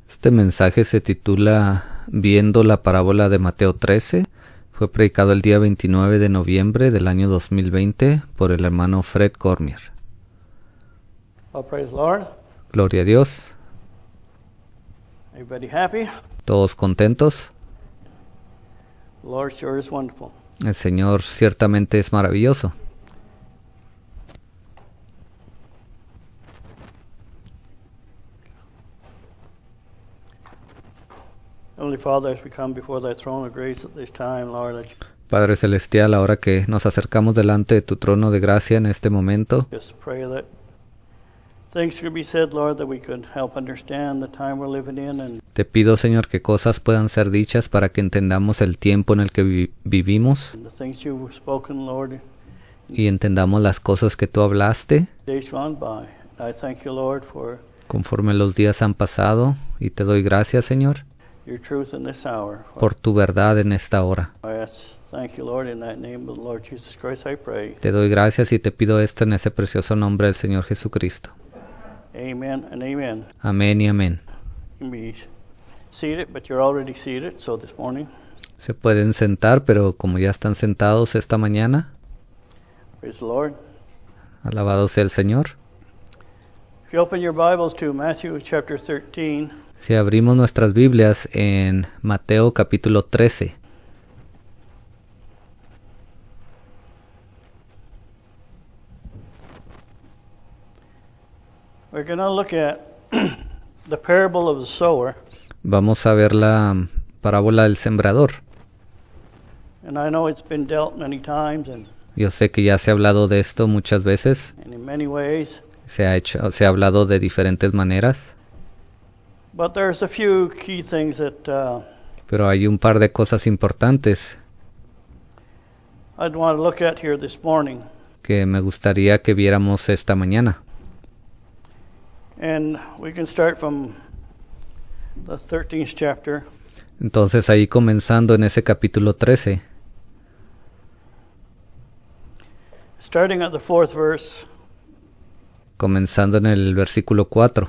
Este mensaje se titula Viendo la parábola de Mateo 13. Fue predicado el día 29 de noviembre del año 2020 por el hermano Fred Cormier. Well, praise the Lord. Gloria a Dios. Everybody happy? ¿Todos contentos? The Lord sure is wonderful. El Señor ciertamente es maravilloso. Heavenly Father, as we come before thy throne of grace at this time, Lord, that you Padre Celestial, ahora que nos acercamos delante de tu trono de gracia en este momento, just pray that things could be said, Lord, that we could help understand the time we're living in, and te pido, Señor, que cosas puedan ser dichas para que entendamos el tiempo en el que vivimos the things you've spoken, Lord, y entendamos las cosas que tú hablaste days gone by. I thank you, Lord, for conforme los días han pasado, y te doy gracias, Señor, your truth in this hour. por tu verdad en esta hora. I thank you, Lord, in that name of the Lord Jesus Christ, I pray. Te doy gracias y te pido esto en ese precioso nombre del Señor Jesucristo. Amen and amen. Amén y amén. You can be seated, but you're already seated, so this morning, Se pueden sentar, pero como ya están sentados esta mañana, praise the Lord. alabado sea el Señor. If you open your Bibles to Matthew chapter 13, Si abrimos nuestras Biblias en Mateo capítulo 13, we're going to look at the parable of the sower. vamos a ver la parábola del sembrador. And I know it's been dealt many times and Yo sé que ya se ha hablado de esto muchas veces, in many ways, se ha hablado de diferentes maneras, but there's a few key things that pero hay un par de cosas importantes I'd want to look at here this morning. que me gustaría que viéramos esta mañana. And we can start from the 13th chapter. Entonces ahí comenzando en ese capítulo 13, Starting at the 4th verse, comenzando en el versículo 4,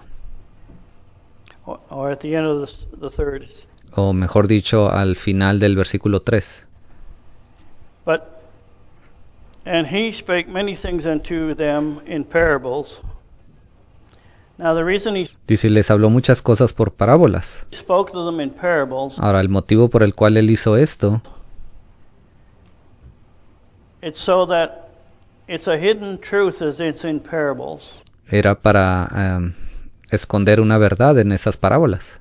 or at the end of the 3rd. o mejor dicho, al final del versículo 3. And he spake many things unto them in parables. Now the reason he Dice, les habló muchas cosas por parábolas. spoke to them in parables, Ahora, el motivo por el cual él hizo esto, it's so that it's a hidden truth as it's in parables. era para esconder una verdad en esas parábolas.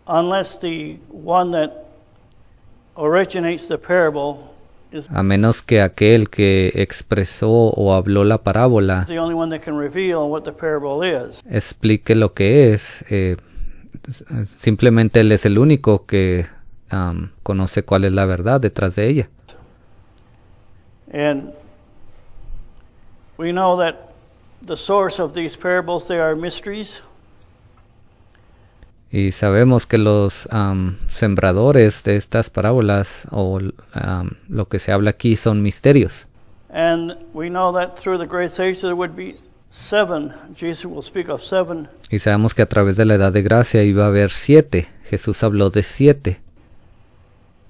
Unless the one that originates the parable is A menos que aquel que expresó o habló la parábola the only one that can reveal what the parable is. explique lo que es, simplemente él es el único que conoce cuál es la verdad detrás de ella. And we know that the source of these parables, they are mysteries. Y sabemos que los sembradores de estas parábolas o lo que se habla aquí son misterios. And we know that through the grace age there would be 7. Jesus will speak of 7 Y sabemos que a través de la edad de gracia iba a haber 7. Jesús habló de 7.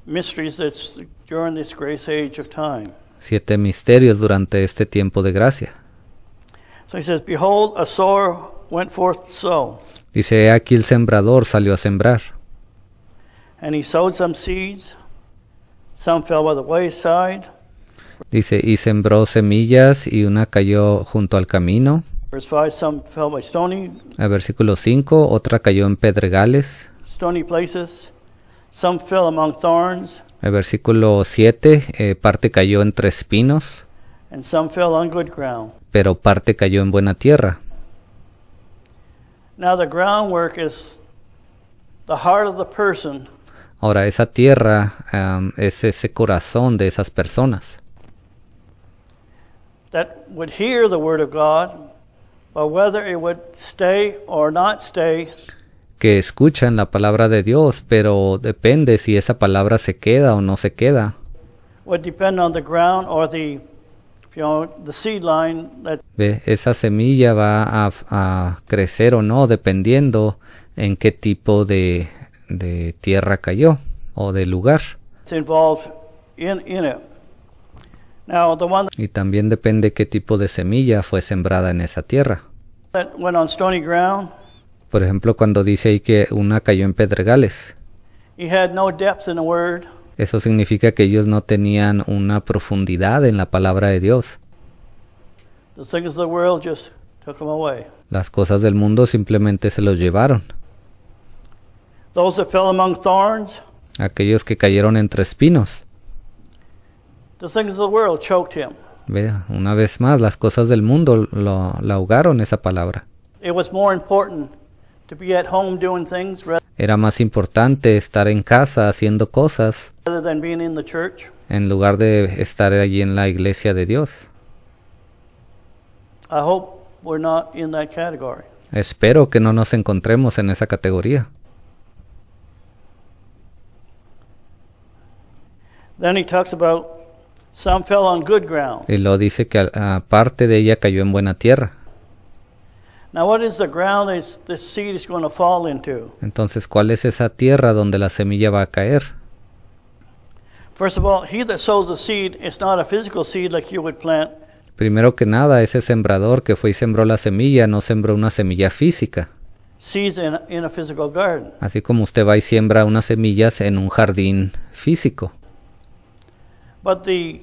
mysteries that's during this grace age of time. 7 misterios durante este tiempo de gracia. So he says, behold, a sower went forth to sow. Dice, "He aquí el sembrador salió a sembrar. And he sowed some seeds. Some fell by the wayside. Dice, y sembró semillas y una cayó junto al camino. Verse 5, some fell by El versículo 5, otra cayó en pedregales. stony places. Some fell among thorns. El versículo 7, parte cayó entre espinos, And some fell on good ground. pero parte cayó en buena tierra. Now the groundwork is the heart of the person. Ahora, esa tierra es ese corazón de esas personas That would hear the word of God, but whether it would stay or not stay que escuchan la palabra de Dios, pero depende si esa palabra se queda o no se queda. would depend on the ground or the You know, the seed line that Ve, esa semilla va a crecer o no dependiendo en qué tipo de tierra cayó o de lugar. it's involved in it. Now, the one Y también depende qué tipo de semilla fue sembrada en esa tierra. that went on stony ground, Por ejemplo, cuando dice ahí que una cayó en pedregales, he had no depth in the word. eso significa que ellos no tenían una profundidad en la palabra de Dios. The things of the world just took him away. Las cosas del mundo simplemente se los llevaron. Those that fell among thorns, Aquellos que cayeron entre espinos. the things of the world choked him. Ve, una vez más, las cosas del mundo la ahogaron esa palabra. It was more important to be at home doing things Era más importante estar en casa haciendo cosas rather than being in the church. en lugar de estar allí en la iglesia de Dios. I hope we're not in that category. Espero que no nos encontremos en esa categoría. Then he talks about some fell on good ground. Y lo dice que aparte de ella cayó en buena tierra. Now, what is the ground this seed is going to fall into? Entonces, ¿cuál es esa tierra donde la semilla va a caer? First of all, he that sows the seed is not a physical seed like you would plant. Primero que nada, ese sembrador que fue y sembró la semilla no sembró una semilla física. Seeds in a physical garden. Así como usted va y siembra unas semillas en un jardín físico. But the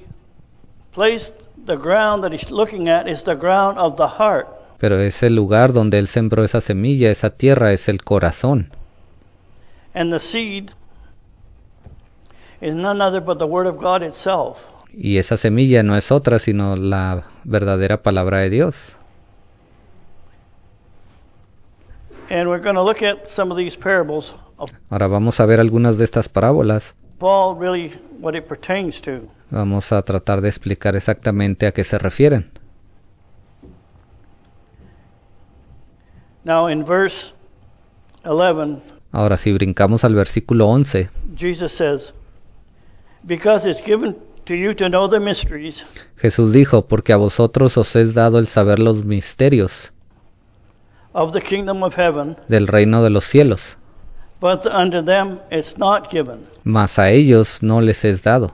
ground that he's looking at is the ground of the heart. Pero ese lugar donde él sembró esa semilla, esa tierra, es el corazón. And the seed is none other but the word of God itself. Y esa semilla no es otra sino la verdadera palabra de Dios. And we're going to look at some of these parables of Ahora vamos a ver algunas de estas parábolas. all really what it pertains to. Vamos a tratar de explicar exactamente a qué se refieren. Now in verse 11, Ahora si brincamos al versículo 11, Jesus says, because it's given to you to know the mysteries Jesús dijo, porque a vosotros os es dado el saber los misterios of the kingdom of heaven, del reino de los cielos, but unto them it's not given. mas a ellos no les es dado.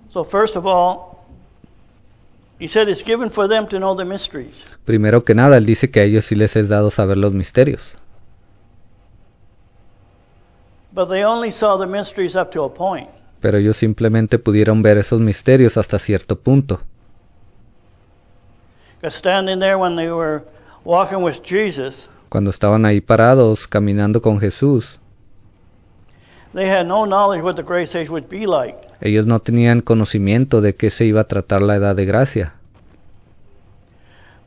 So first of all, he said it's given for them to know the mysteries. Primero que nada, él dice que a ellos sí les es dado saber los misterios. But they only saw the mysteries up to a point. Pero ellos simplemente pudieron ver esos misterios hasta cierto punto. Because standing there when they were walking with Jesus, Cuando estaban ahí parados, caminando con Jesús, they had no knowledge what the grace age would be like. ellos no tenían conocimiento de qué se iba a tratar la edad de gracia,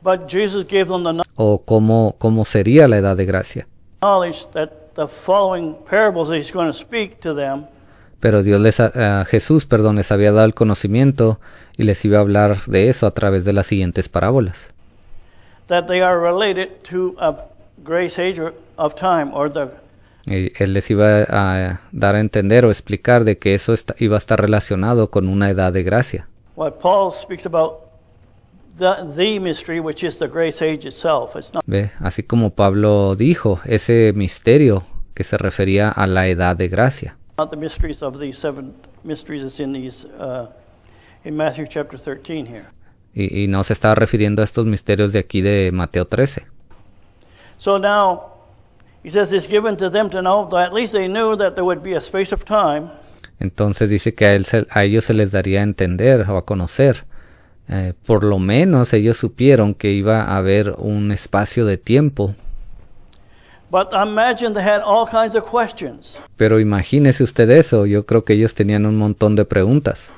But Jesus gave them the o cómo sería la edad de gracia. knowledge that the following parables that he's going to speak to them Pero Jesús les había dado el conocimiento y les iba a hablar de eso a través de las siguientes parábolas. that they are related to a grace age of time, or the Y él les iba a dar a entender o explicar de que eso iba a estar relacionado con una edad de gracia. what Paul speaks about, the mystery, which is the grace age itself. It's not Ve, así como Pablo dijo, ese misterio que se refería a la edad de gracia. the mysteries of these seven mysteries that's in these in Matthew chapter 13 here. Y no se estaba refiriendo a estos misterios de aquí de Mateo 13. So now he says it's given to them to know that at least they knew that there would be a space of time Entonces dice que a ellos se les daría a entender o a conocer. Por lo menos ellos supieron que iba a haber un espacio de tiempo. But imagine they had all kinds of questions. Pero imagínese usted eso, yo creo que ellos tenían un montón de preguntas.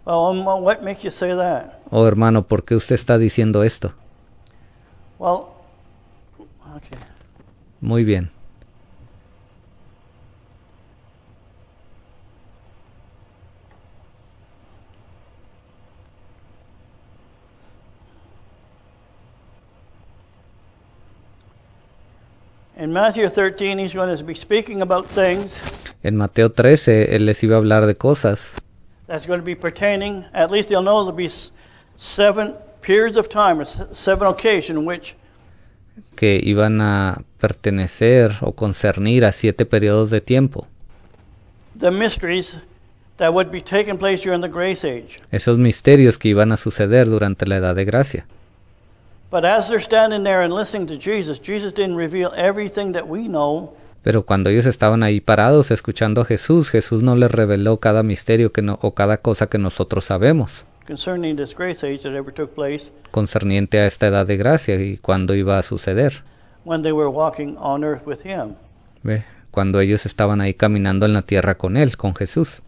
Well, what makes you say that? Oh hermano, ¿por qué usted está diciendo esto? Well, okay. Muy bien. In Matthew 13, he's going to be speaking about things En Mateo 13, él les iba a hablar de cosas That's going to be pertaining, at least they'll know there'll be 7 periods of time, or 7 occasions in which que iban a pertenecer o concernir a 7 periodos de tiempo. the mysteries that would be taking place during the grace age. Esos misterios que iban a suceder durante la edad de gracia. But as they're standing there and listening to Jesus, Jesus didn't reveal everything that we know. Pero cuando ellos estaban ahí parados escuchando a Jesús, Jesús no les reveló cada misterio o cada cosa que nosotros sabemos Concerning this grace age that ever took place concerniente a esta edad de gracia y cuándo iba a suceder. when they were walking on earth with Him. ¿Ve? Cuando ellos estaban ahí caminando en la tierra con Él, con Jesús.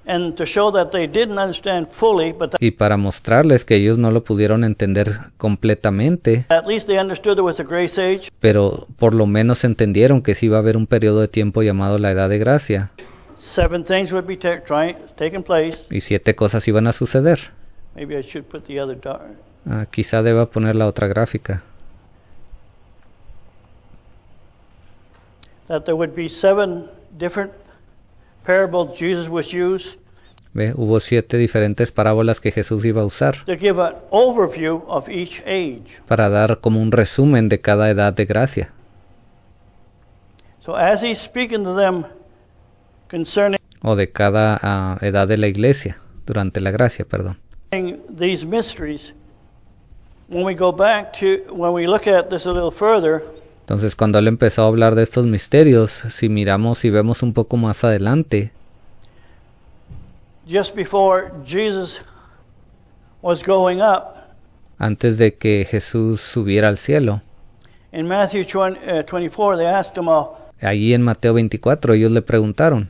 And to show that they didn't understand fully, but Y para mostrarles que ellos no lo pudieron entender completamente, at least they understood there was a grace age, pero por lo menos entendieron que sí iba a haber un periodo de tiempo llamado la edad de gracia, 7 things would be taking place. y 7 cosas iban a suceder. Maybe I should put the other Quizá deba poner la otra gráfica. that there would be 7 different parables Jesus was used ¿Ve? Hubo 7 diferentes parábolas que Jesús iba a usar to give an overview of each age. para dar como un resumen de cada edad de gracia. So as he's speaking to them concerning O de cada edad de la iglesia, durante la gracia, perdón. these mysteries, when we look at this a little further, Entonces cuando él empezó a hablar de estos misterios, si miramos y vemos un poco más adelante, just before Jesus was going up, antes de que Jesús subiera al cielo, in Matthew 24, they asked him a allí en Mateo 24 ellos le preguntaron,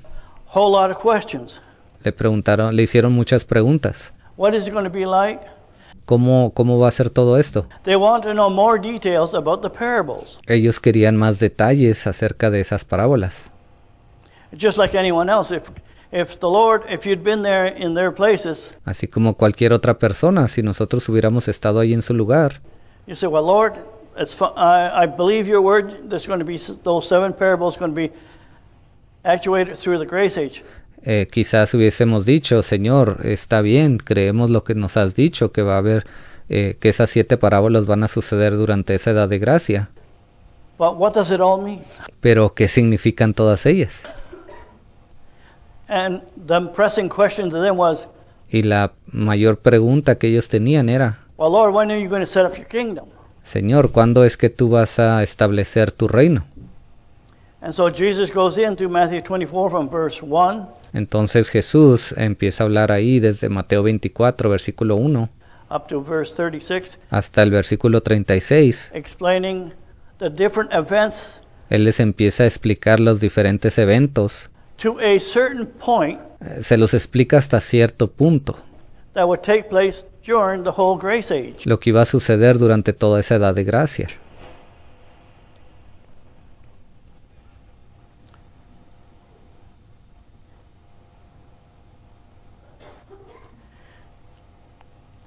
whole lot of questions. le hicieron muchas preguntas. What is it going to be like? ¿Cómo va a ser todo esto? They want to know more details about the parables. Ellos querían más detalles acerca de esas parábolas. Just like anyone else, if you'd been there in their places, Así como cualquier otra persona, si nosotros hubiéramos estado ahí en su lugar, you say, well, Lord, I believe your word. There's going to be those 7 parables going to be actuated through the grace age. Quizás hubiésemos dicho, Señor, está bien, creemos lo que nos has dicho, que va a haber, que esas 7 parábolas van a suceder durante esa edad de gracia. But what does it all mean? Pero, ¿qué significan todas ellas? And the pressing question to them was, Y la mayor pregunta que ellos tenían era, well, Lord, when are you going to set up your kingdom? Señor, ¿cuándo es que tú vas a establecer tu reino? And so Jesus goes into Matthew 24 from verse 1 Entonces Jesús empieza a hablar ahí desde Mateo 24, versículo 1, up to verse 36, hasta el versículo 36. explaining the different events Él les empieza a explicar los diferentes eventos. to a certain point Se los explica hasta cierto punto, that would take place during the whole grace age. lo que iba a suceder durante toda esa edad de gracia.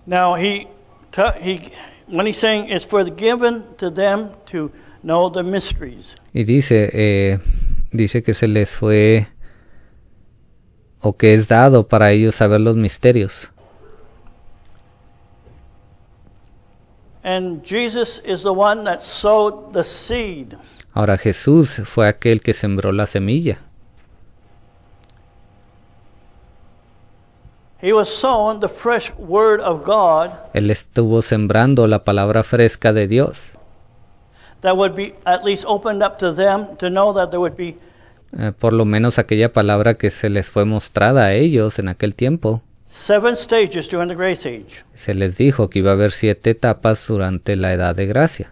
Now when he's saying it's for the given to them to know the mysteries. Y dice que se les fue, o que es dado para ellos saber los misterios. And Jesus is the one that sowed the seed. Ahora Jesús fue aquel que sembró la semilla. He was sowing the fresh word of God Él estuvo sembrando la palabra fresca de Dios, that would be at least opened up to them to know that there would be por lo menos aquella palabra que se les fue mostrada a ellos en aquel tiempo. 7 stages during the grace age. Se les dijo que iba a haber 7 etapas durante la edad de gracia.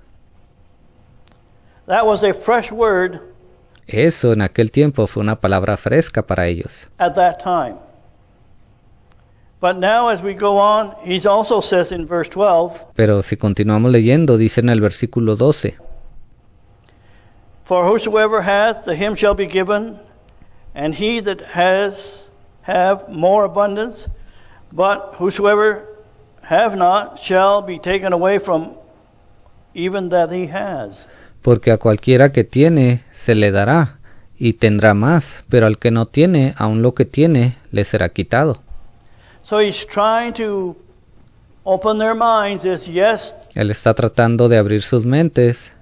That was a fresh word Eso en aquel tiempo fue una palabra fresca para ellos. at that time. But now as we go on, he also says in verse 12, Pero si continuamos leyendo, dice en el versículo 12, for whosoever hath, to him shall be given, and he that has have more abundance, but whosoever have not shall be taken away from even that he has. porque a cualquiera que tiene se le dará y tendrá más, pero al que no tiene, aun lo que tiene le será quitado. So he's trying to open their minds. Is yes, Él está tratando de abrir sus mentes.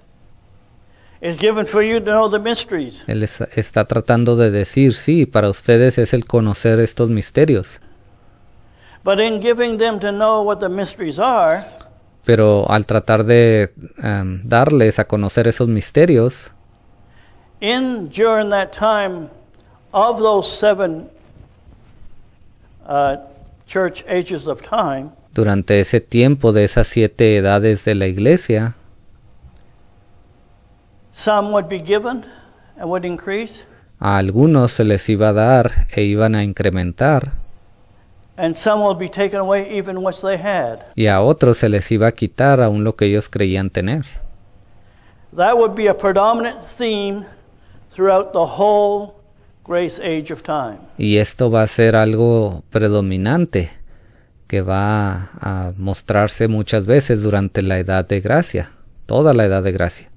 is given for you to know the mysteries. Él está tratando de decir, sí, para ustedes es el conocer estos misterios. But in giving them to know what the mysteries are, Pero al tratar de darles a conocer esos misterios, during that time of those 7 church ages of time, durante ese tiempo de esas 7 edades de la iglesia, some would be given and would increase, a algunos se les iba a dar e iban a incrementar, and some will be taken away even what they had. y a otros se les iba a quitar aún lo que ellos creían tener. That would be a predominant theme throughout the whole grace age of time. Y esto va a ser algo predominante que va a mostrarse muchas veces durante la edad de gracia, toda la edad de gracia.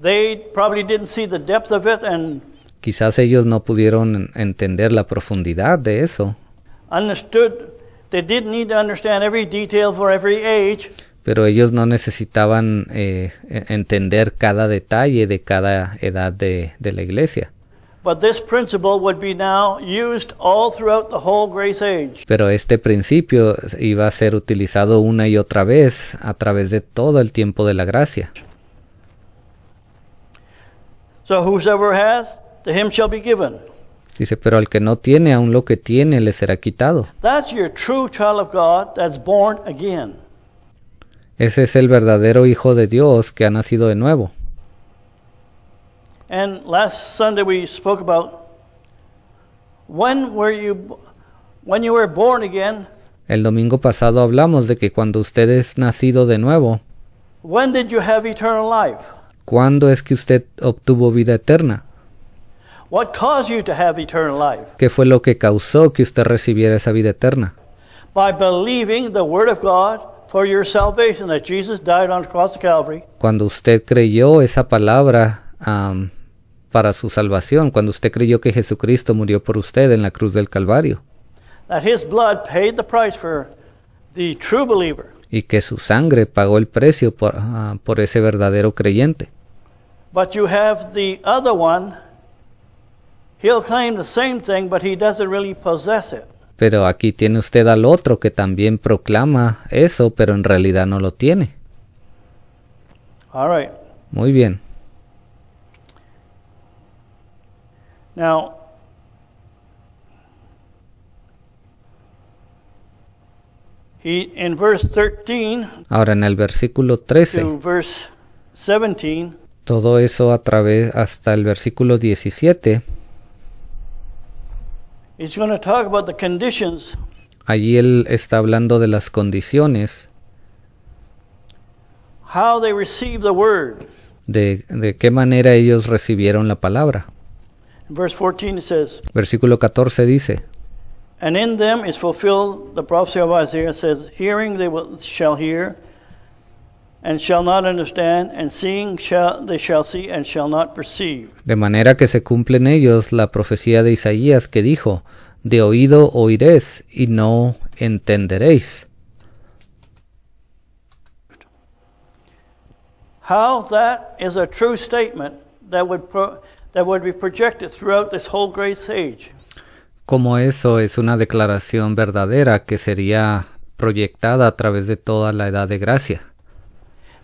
They probably didn't see the depth of it and Quizás ellos no pudieron entender la profundidad de eso, understood. They didn't need to understand every detail for every age. pero ellos no necesitaban entender cada detalle de cada edad de la iglesia. But this principle would be now used all throughout the whole grace age. Pero este principio iba a ser utilizado una y otra vez a través de todo el tiempo de la gracia. So whosoever has, to him shall be given. Dice, pero al que no tiene, aún lo que tiene le será quitado. That's your true child of God that's born again. Ese es el verdadero Hijo de Dios que ha nacido de nuevo. And last Sunday we spoke about when you were born again, El domingo pasado hablamos de que cuando usted es nacido de nuevo, when did you have eternal life? ¿cuándo es que usted obtuvo vida eterna? What caused you to have eternal life? ¿Qué fue lo que causó que usted recibiera esa vida eterna? By believing the word of God for your salvation, that Jesus died on the cross of Calvary, Cuando usted creyó esa palabra para su salvación, cuando usted creyó que Jesucristo murió por usted en la cruz del Calvario, that his blood paid the price for the true believer. y que su sangre pagó el precio por ese verdadero creyente. But you have the other one. He'll claim the same thing, but he doesn't really possess it. Pero aquí tiene usted al otro que también proclama eso, pero en realidad no lo tiene. All right. Muy bien. Now, in verse 13 Ahora en el versículo 13, to verse 17, todo eso a través hasta el versículo 17, he's going to talk about the conditions allí él está hablando de las condiciones, how they receive the word. de qué manera ellos recibieron la palabra. In verse 14 it says, Versículo 14 dice, and in them is fulfilled the prophecy of Isaiah. It says, hearing shall hear, and shall not understand, and seeing they shall see, and shall not perceive. de manera que se cumple en ellos la profecía de Isaías que dijo, de oído oiréis y no entenderéis. How that is a true statement that would be projected throughout this whole grace age. Como eso es una declaración verdadera que sería proyectada a través de toda la edad de gracia.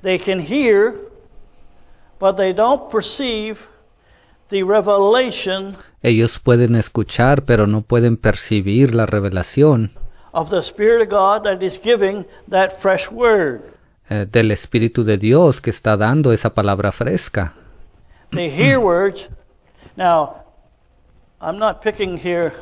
They can hear, but they don't perceive the revelation Ellos pueden escuchar, pero no pueden percibir la revelación of the Spirit of God that is giving that fresh word. Del Espíritu de Dios que está dando esa palabra fresca. They hear words. Now, I'm not picking here.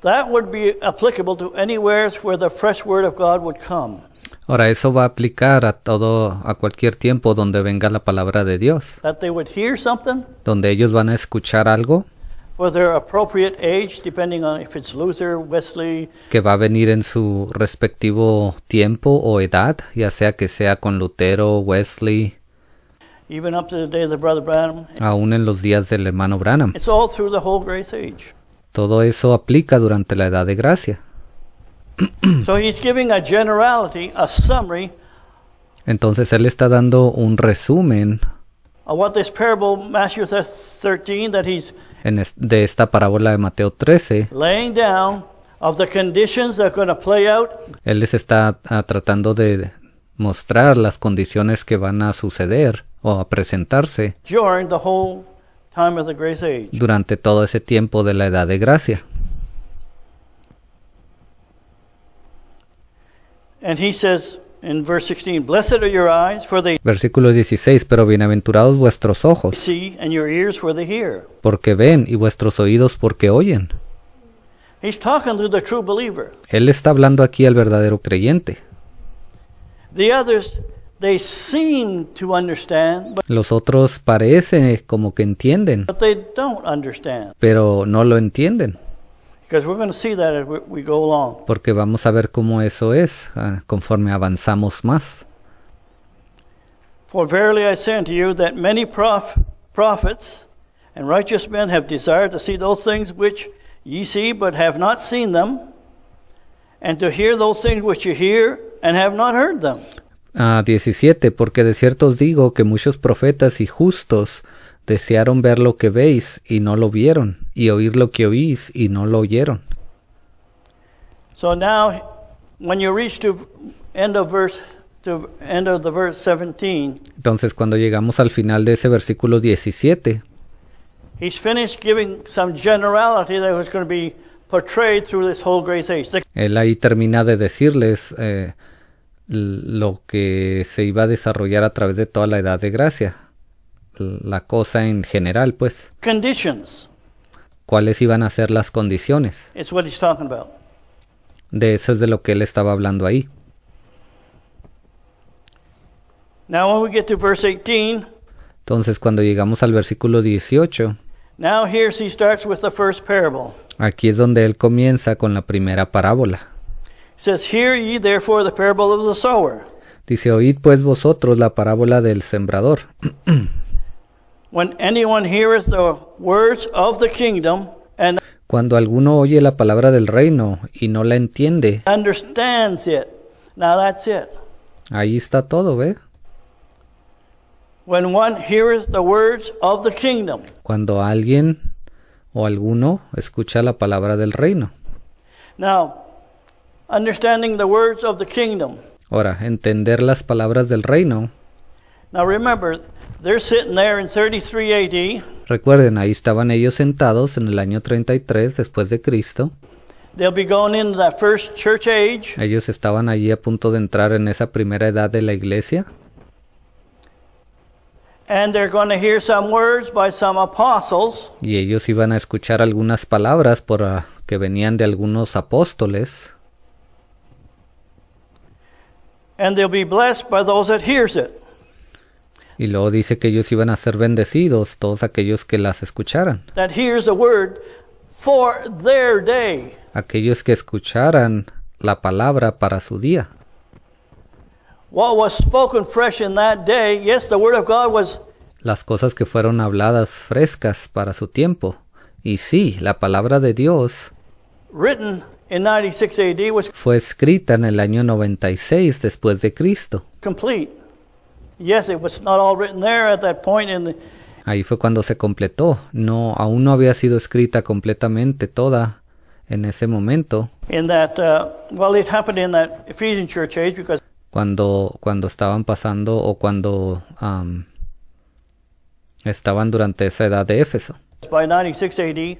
That would be applicable to anywhere where the fresh word of God would come. Ahora, eso va a aplicar a cualquier tiempo donde venga la palabra de Dios. That they would hear something Donde ellos van a escuchar algo for their appropriate age, depending on if it's Luther, Wesley, que va a venir en su respectivo tiempo o edad, ya sea que sea con Lutero, Wesley, even up to the days of Brother Branham. aún en los días del hermano Branham. It's all through the whole grace age. Todo eso aplica durante la edad de gracia. So he's giving a generality, a summary Entonces él está dando un resumen of what this parable, Matthew 13, that he's de esta parábola de Mateo 13. laying down of the conditions that are going to play out Él les está tratando de mostrar las condiciones que van a suceder o a presentarse during the whole time of the grace age. durante todo ese tiempo de la edad de gracia. And he says in verse 16, "Blessed are your eyes, for they Versículo 16, pero bienaventurados vuestros ojos, see, and your ears, for they hear." porque ven, y vuestros oídos, porque oyen. He's talking to the true believer. Él está hablando aquí al verdadero creyente. The others, they seem to understand, Los otros parece como que entienden, but they don't understand. pero no lo entienden, Because we're going to see that as we go along. porque vamos a ver cómo eso es conforme avanzamos más. For verily I say unto you that many prophets and righteous men have desired to see those things which ye see, but have not seen them, and to hear those things which you hear, and have not heard them. 17, porque de cierto os digo que muchos profetas y justos desearon ver lo que veis y no lo vieron, y oír lo que oís y no lo oyeron. So now, when you reach to end of the verse 17, Entonces cuando llegamos al final de ese versículo 17, he's finished giving some generality that was going to be portrayed through this whole grace age. él ahí termina de decirles lo que se iba a desarrollar a través de toda la edad de gracia, la cosa en general, pues, Conditions. cuáles iban a ser las condiciones. It's what he's talking about. De eso es de lo que él estaba hablando ahí. Now, when we get to verse 18, Entonces cuando llegamos al versículo 18, now he starts with the first parable. aquí es donde él comienza con la primera parábola. It says, "Hear ye therefore the parable of the sower. Dice, oíd pues vosotros la parábola del sembrador. When anyone heareth the words of the kingdom and Cuando alguno oye la palabra del reino y no la entiende, understands it." Now that's it. ahí está todo, ¿ve? When one heareth the words of the kingdom. Cuando alguien o alguno escucha la palabra del reino. Now, understanding the words of the kingdom. Ahora, entender las palabras del reino. Now remember, they're sitting there in 33 AD. Recuerden, ahí estaban ellos sentados en el año 33 después de Cristo. They'll be going into that first church age. Ellos estaban allí a punto de entrar en esa primera edad de la iglesia. And they're going to hear some words by some apostles. Y ellos iban a escuchar algunas palabras que venían de algunos apóstoles. And they'll be blessed by those that hears it. Y luego dice que ellos iban a ser bendecidos, todos aquellos que las escucharan. That hears the word for their day. Aquellos que escucharan la palabra para su día. What was spoken fresh in that day, yes, the word of God was Las cosas que fueron habladas frescas para su tiempo. Y sí, la palabra de Dios written in 96 AD, was fue escrita en el año 96 después de Cristo. complete. Yes, it was not all written there at that point Ahí fue cuando se completó. No, aún no había sido escrita completamente toda en ese momento. in that it happened in that Ephesian church age because Cuando estaban pasando o cuando estaban durante esa edad de Éfeso. by 96 AD,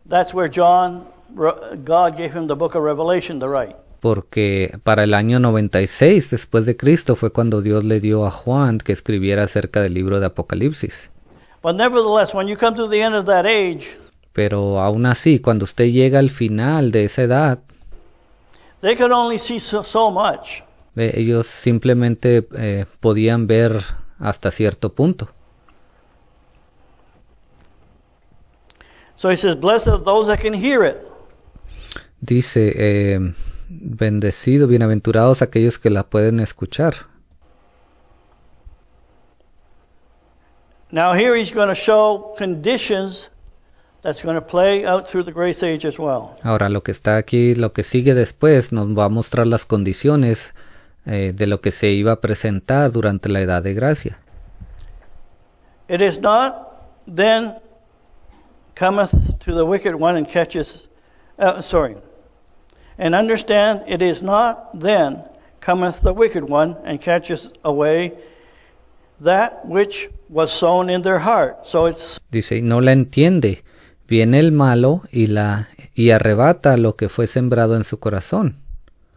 that's where God gave him the book of Revelation to write. Porque para el año 96 después de Cristo fue cuando Dios le dio a Juan que escribiera acerca del libro de Apocalipsis. But nevertheless, when you come to the end of that age, Pero aún así, cuando usted llega al final de esa edad, they could only see so much. ellos simplemente podían ver hasta cierto punto. So he says, "Blessed are those that can hear it." Dice, bendecido, bienaventurados aquellos que la pueden escuchar. Now here he's going to show conditions that's going to play out through the grace age as well. Ahora lo que está aquí, lo que sigue después, nos va a mostrar las condiciones de lo que se iba a presentar durante la edad de gracia. It is not then cometh to the wicked one and catches, and understand it is not then cometh the wicked one and catches away that which was sown in their heart. So it's Dice, y no la entiende. Viene el malo y arrebata lo que fue sembrado en su corazón.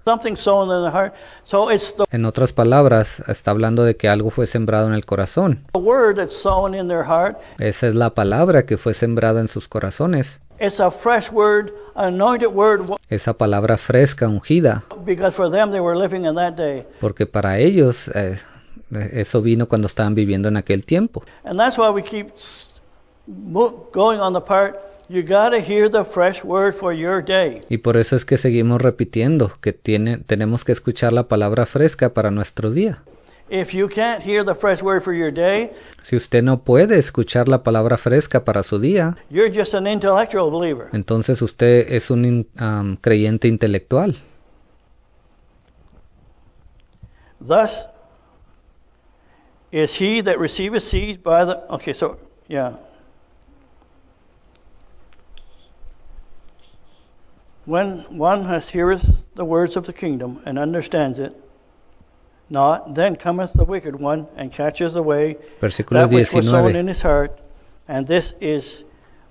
something sown in the heart. So it's the En otras palabras, está hablando de que algo fue sembrado en el corazón. word that's sown in their heart. Esa es la palabra que fue sembrada en sus corazones. It's a fresh word, anointed word, Esa palabra fresca, ungida, because for them they were living in that day. porque para ellos eso vino cuando estaban viviendo en aquel tiempo. And that's why we keep going on the part, you got to hear the fresh word for your day. Y por eso es que seguimos repitiendo que tenemos que escuchar la palabra fresca para nuestro día. If you can't hear the fresh word for your day, Si usted no puede escuchar la palabra fresca para su día, you're just an intellectual believer. entonces usted es un creyente intelectual. Thus is he that receiveth seed by the... Okay, so, yeah. When one has heareth the words of the kingdom and understands it, not, then cometh the wicked one and catches away Versículo that which was sown 19. in his heart, and this is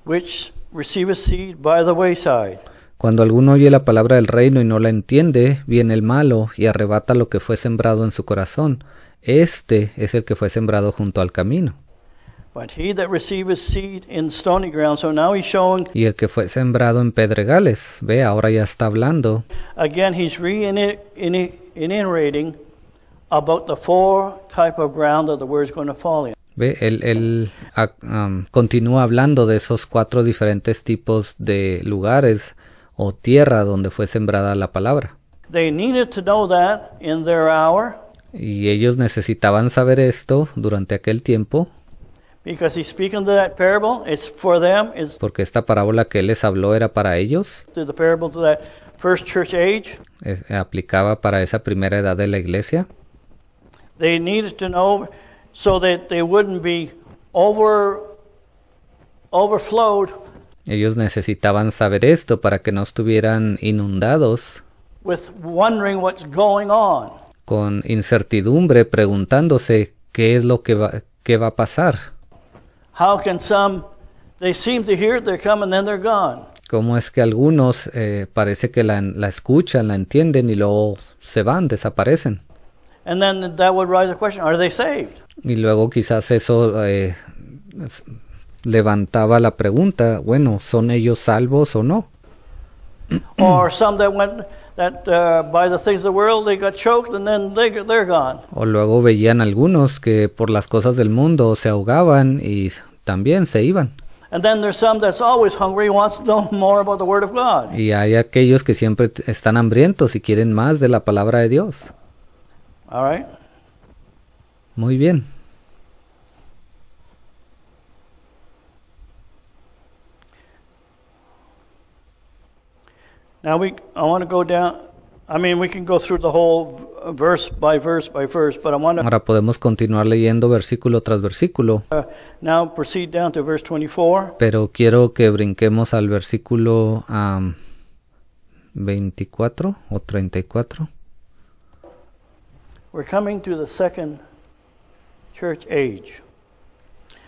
which receiveth seed by the wayside. Cuando alguno oye la palabra del reino y no la entiende, viene el malo y arrebata lo que fue sembrado en su corazón. Este es el que fue sembrado junto al camino. But he that receiveth seed in stony ground, so now he's showing, Y el que fue sembrado en pedregales, ve, ahora ya está hablando. again, he's reiterating about the four type of ground that the word's going to fall in. Ve, él continúa hablando de esos 4 diferentes tipos de lugares o tierra donde fue sembrada la palabra. They needed to know that in their hour, Y ellos necesitaban saber esto durante aquel tiempo, because he's speaking to that parable. It's for them. It's porque esta parábola que él les habló era para ellos, to the parable to that first church age. aplicaba para esa primera edad de la iglesia. They needed to know so that they wouldn't be overflowed Ellos necesitaban saber esto para que no estuvieran inundados with wondering what's going on. con incertidumbre, preguntándose qué es lo que va a pasar. How can some, they seem to hear it, they come and then they're gone. Cómo es que algunos parece que la escuchan, la entienden y luego se van, desaparecen. And then that would raise the question, are they saved? Y luego quizás eso levantaba la pregunta, bueno, ¿son ellos salvos o no? Or some that went, that by the things of the world, they got choked and then they're gone. O luego veían algunos que por las cosas del mundo se ahogaban y también se iban. And then there's some that's always hungry, wants to know more about the Word of God. Y hay aquellos que siempre están hambrientos y quieren más de la palabra de Dios. All right? Muy bien. Now I want to go down. I mean, we can go through the whole verse by verse by verse, but I want to Ahora podemos continuar leyendo versículo tras versículo, now proceed down to verse 24. pero quiero que brinquemos al versículo 24 o 34. We're coming to the second church age.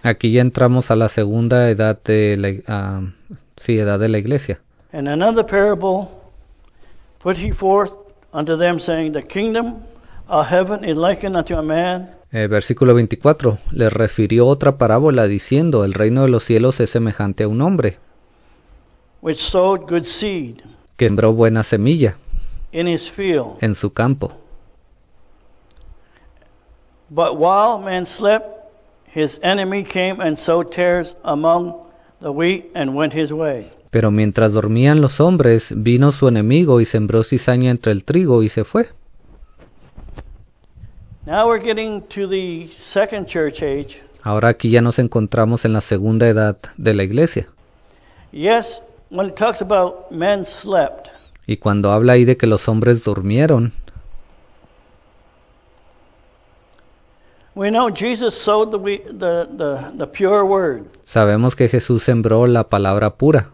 Aquí ya entramos a la segunda edad de la, edad de la iglesia. And another parable put he forth unto them, saying, the kingdom of heaven is likened unto a man Versículo 24. Les refirió otra parábola diciendo, el reino de los cielos es semejante a un hombre which sowed good seed que sembró buena semilla in his field. en su campo. But while man slept, his enemy came and sowed tares among the wheat and went his way. Pero mientras dormían los hombres, vino su enemigo y sembró cizaña entre el trigo y se fue. Now we're getting to the second church age. Ahora aquí ya nos encontramos en la segunda edad de la iglesia. Yes, when it talks about men slept, Y cuando habla ahí de que los hombres durmieron, we know Jesus sowed the pure word. sabemos que Jesús sembró la palabra pura.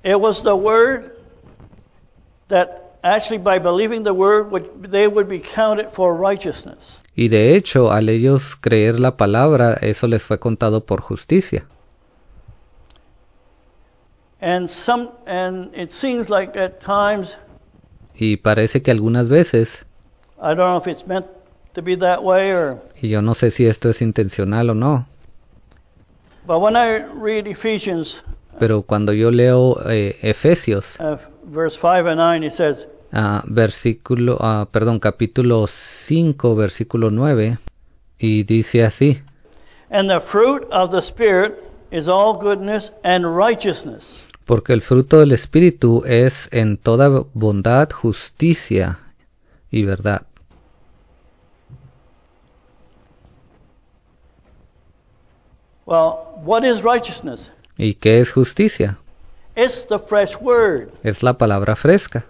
It was the word that actually by believing the word they would be counted for righteousness. Y de hecho, al ellos creer la palabra, eso les fue contado por justicia. And it seems like at times, Y parece que algunas veces, I don't know if it's meant to be that way y yo no sé si esto es intencional o no, but when I read Ephesians pero cuando yo leo Efesios, verse 5 and 9, it says, capítulo 5, versículo 9, y dice así: and the fruit of the Spirit is all goodness and righteousness. Porque el fruto del Espíritu es en toda bondad, justicia y verdad. Well, what is righteousness? ¿Y qué es justicia? It's the fresh word. Es la palabra fresca.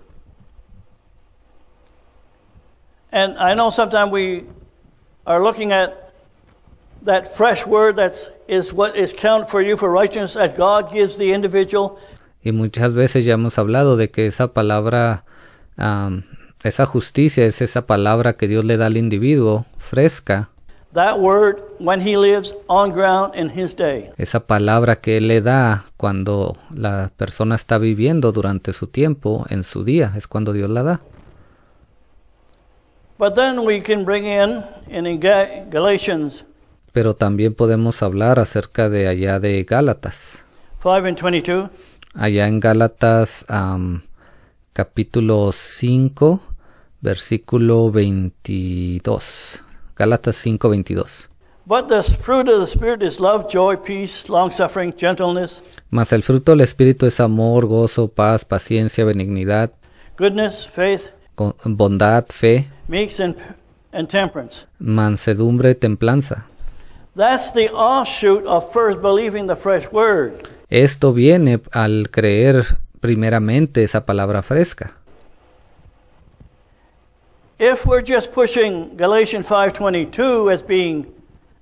And I know sometimes we are looking at that fresh word is what is counted for you for righteousness as God gives the individual. Y muchas veces ya hemos hablado de que esa palabra, esa justicia es esa palabra que Dios le da al individuo, fresca. That word when he lives on ground in his day. Esa palabra que Él le da cuando la persona está viviendo durante su tiempo, en su día, es cuando Dios la da. But then we can bring in Galatians Pero también podemos hablar acerca de allá de Gálatas. 5 and 22. Allá en Gálatas capítulo 5, versículo 22. Gálatas 5, 22. But the fruit of the Spirit is love, joy, peace, long-suffering, gentleness, Mas el fruto del Espíritu es amor, gozo, paz, paciencia, benignidad, goodness, faith, bondad, fe, meeks, and temperance. mansedumbre, templanza. That's the offshoot of first believing the fresh word. Esto viene al creer primeramente esa palabra fresca. If we're just pushing Galatians 5:22 as being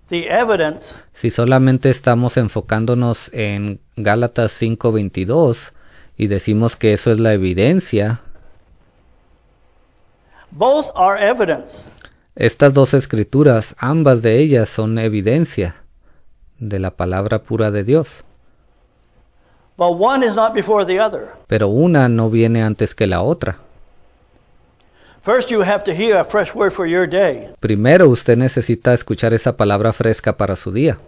the evidence, Si solamente estamos enfocándonos en Gálatas 5:22 y decimos que eso es la evidencia, both are evidence. estas dos escrituras, ambas de ellas son evidencia de la palabra pura de Dios. But one is not before the other. Pero una no viene antes que la otra. First, you have to hear a fresh word for your day, Primero usted necesita escuchar esa palabra fresca para su día.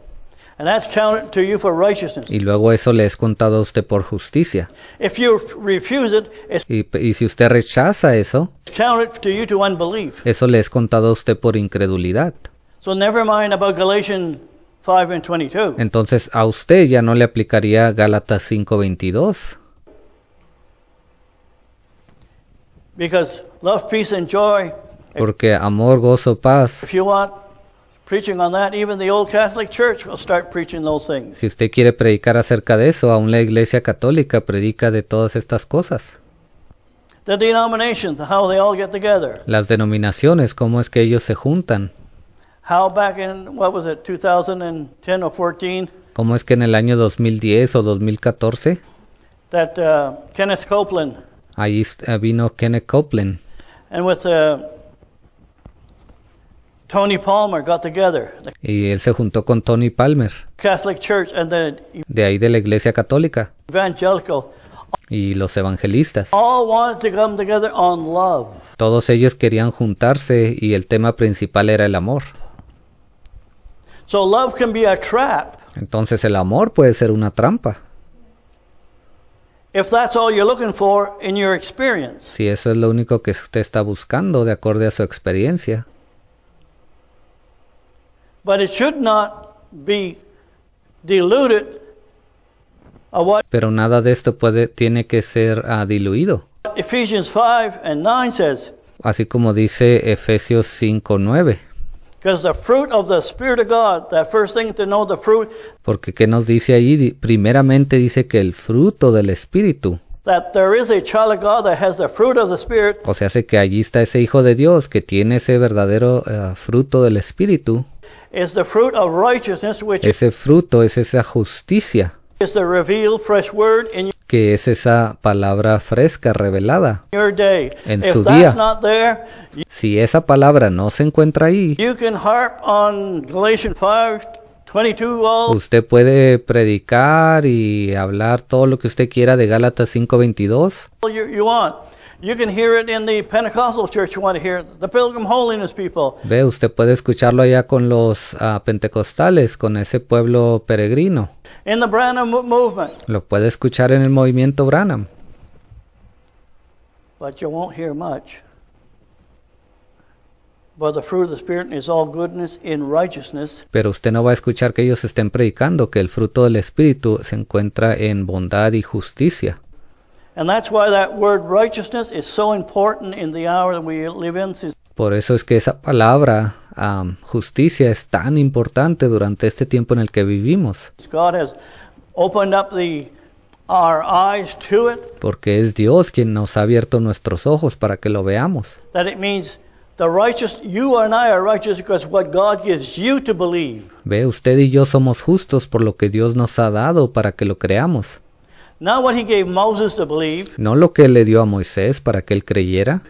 and that's counted to you for righteousness. Y luego eso le es contado a usted por justicia. If you refuse it, it's Y si usted rechaza eso, counted to you to unbelief. eso le es contado a usted por incredulidad. So never mind about Galatians 5 and 22. Entonces a usted ya no le aplicaría Gálatas 5:22. Because love, peace, and joy, Porque amor, gozo, paz, if you want preaching on that, even the old Catholic Church will start preaching those things. si usted quiere predicar acerca de eso, aún la Iglesia Católica predica de todas estas cosas. The denominations, how they all get together. Las denominaciones, cómo es que ellos se juntan. How back in, what was it, 2010 or 14, Cómo es que en el año 2010 o 2014, that Kenneth Copeland ahí vino Kenneth Copeland and with Tony Palmer got together, the y él se juntó con Tony Palmer, Catholic Church and the de ahí de la Iglesia Católica, evangelical, y los evangelistas. all wanted to come together on love. Todos ellos querían juntarse y el tema principal era el amor. So love can be a trap Entonces el amor puede ser una trampa, if that's all you're looking for in your experience. si eso es lo único que usted está buscando de acuerdo a su experiencia. But it should not be diluted of what Pero nada de esto tiene que ser diluido. Ephesians 5 and 9 says. así como dice Efesios 5:9. Because the fruit of the Spirit of God, that first thing to know the fruit, Porque ¿qué nos dice ahí? Primeramente dice que el fruto del Espíritu, that there is a child of God that has the fruit of the Spirit, o sea, hace que allí está ese Hijo de Dios que tiene ese verdadero fruto del Espíritu. is the fruit of righteousness, which Ese fruto es esa justicia, is the revealed fresh word in que es esa palabra fresca revelada your day. en If su that's día. not there, Si esa palabra no se encuentra ahí, you can harp on Galatians 5:22 all usted puede predicar y hablar todo lo que usted quiera de Gálatas 5:22. you want. You can hear it in the Pentecostal church. You want to hear it. The Pilgrim Holiness people. Ve, usted puede escucharlo allá con los pentecostales, con ese pueblo peregrino. In the Branham movement. Lo puede escuchar en el movimiento Branham. But you won't hear much. But the fruit of the Spirit is all goodness in righteousness. Pero usted no va a escuchar que ellos estén predicando que el fruto del Espíritu se encuentra en bondad y justicia. And that's why that word righteousness is so important in the hour that we live in. Por eso es que esa palabra justicia es tan importante durante este tiempo en el que vivimos. God has opened up our eyes to it. Porque es Dios quien nos ha abierto nuestros ojos para que lo veamos. That it means the righteous, you and I are righteous because what God gives you to believe. Ve, usted y yo somos justos por lo que Dios nos ha dado para que lo creamos. Not what he gave Moses to believe. No lo que le dio a Moisés para que él creyera,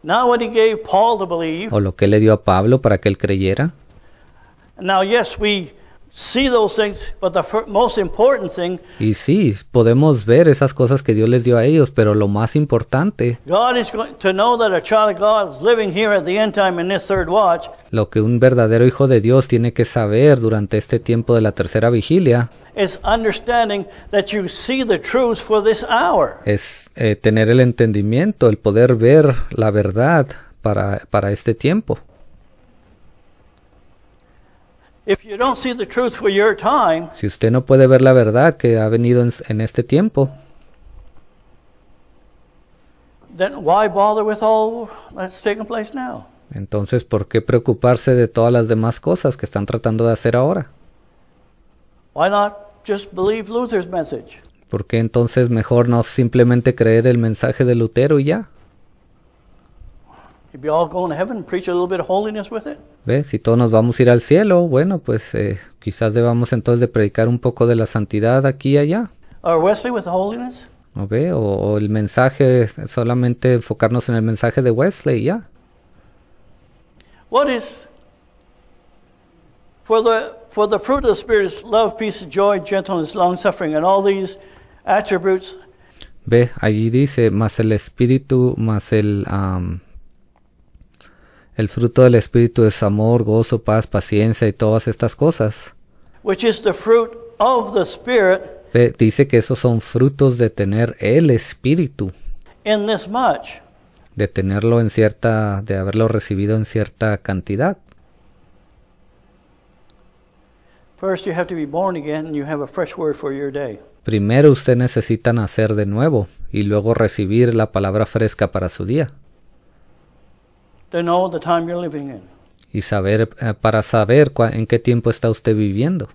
Not what he gave Paul to believe. o lo que le dio a Pablo para que él creyera. Now, yes, we see those things, but the most important thing, Y sí, podemos ver esas cosas que Dios les dio a ellos, pero lo más importante, God is going to know that a child of God is living here at the end time in this third watch, lo que un verdadero hijo de Dios tiene que saber durante este tiempo de la tercera vigilia, is understanding that you see the truth for this hour. es tener el entendimiento, el poder ver la verdad para este tiempo. If you don't see the truth for your time, Si usted no puede ver la verdad que ha venido en este tiempo, then why bother with all that's taking place now? entonces ¿por qué preocuparse de todas las demás cosas que están tratando de hacer ahora? Why not just believe Luther's message? ¿Por qué entonces mejor no simplemente creer el mensaje de Lutero y ya? You'd be all going to heaven and preach a little bit of holiness with it. ¿Ve? Si todos nos vamos a ir al cielo, bueno, pues quizás debamos entonces de predicar un poco de la santidad aquí y allá. Or Wesley with the holiness? ¿No ve? O el mensaje, solamente enfocarnos en el mensaje de Wesley y ya. What is for the fruit of the Spirit is love, peace, joy, gentleness, long suffering, and all these attributes. Ve, allí dice, más el espíritu, más el fruto del espíritu es amor, gozo, paz, paciencia y todas estas cosas. Which is the fruit of the Spirit. Ve, dice que esos son frutos de tener el espíritu, In this much, de tenerlo de haberlo recibido en cierta cantidad. first you have to be born again and you have a fresh word for your day. Primero usted necesita nacer de nuevo y luego recibir la palabra fresca para su día. To know the time you're living in. Y saber, para saber en qué tiempo está usted viviendo.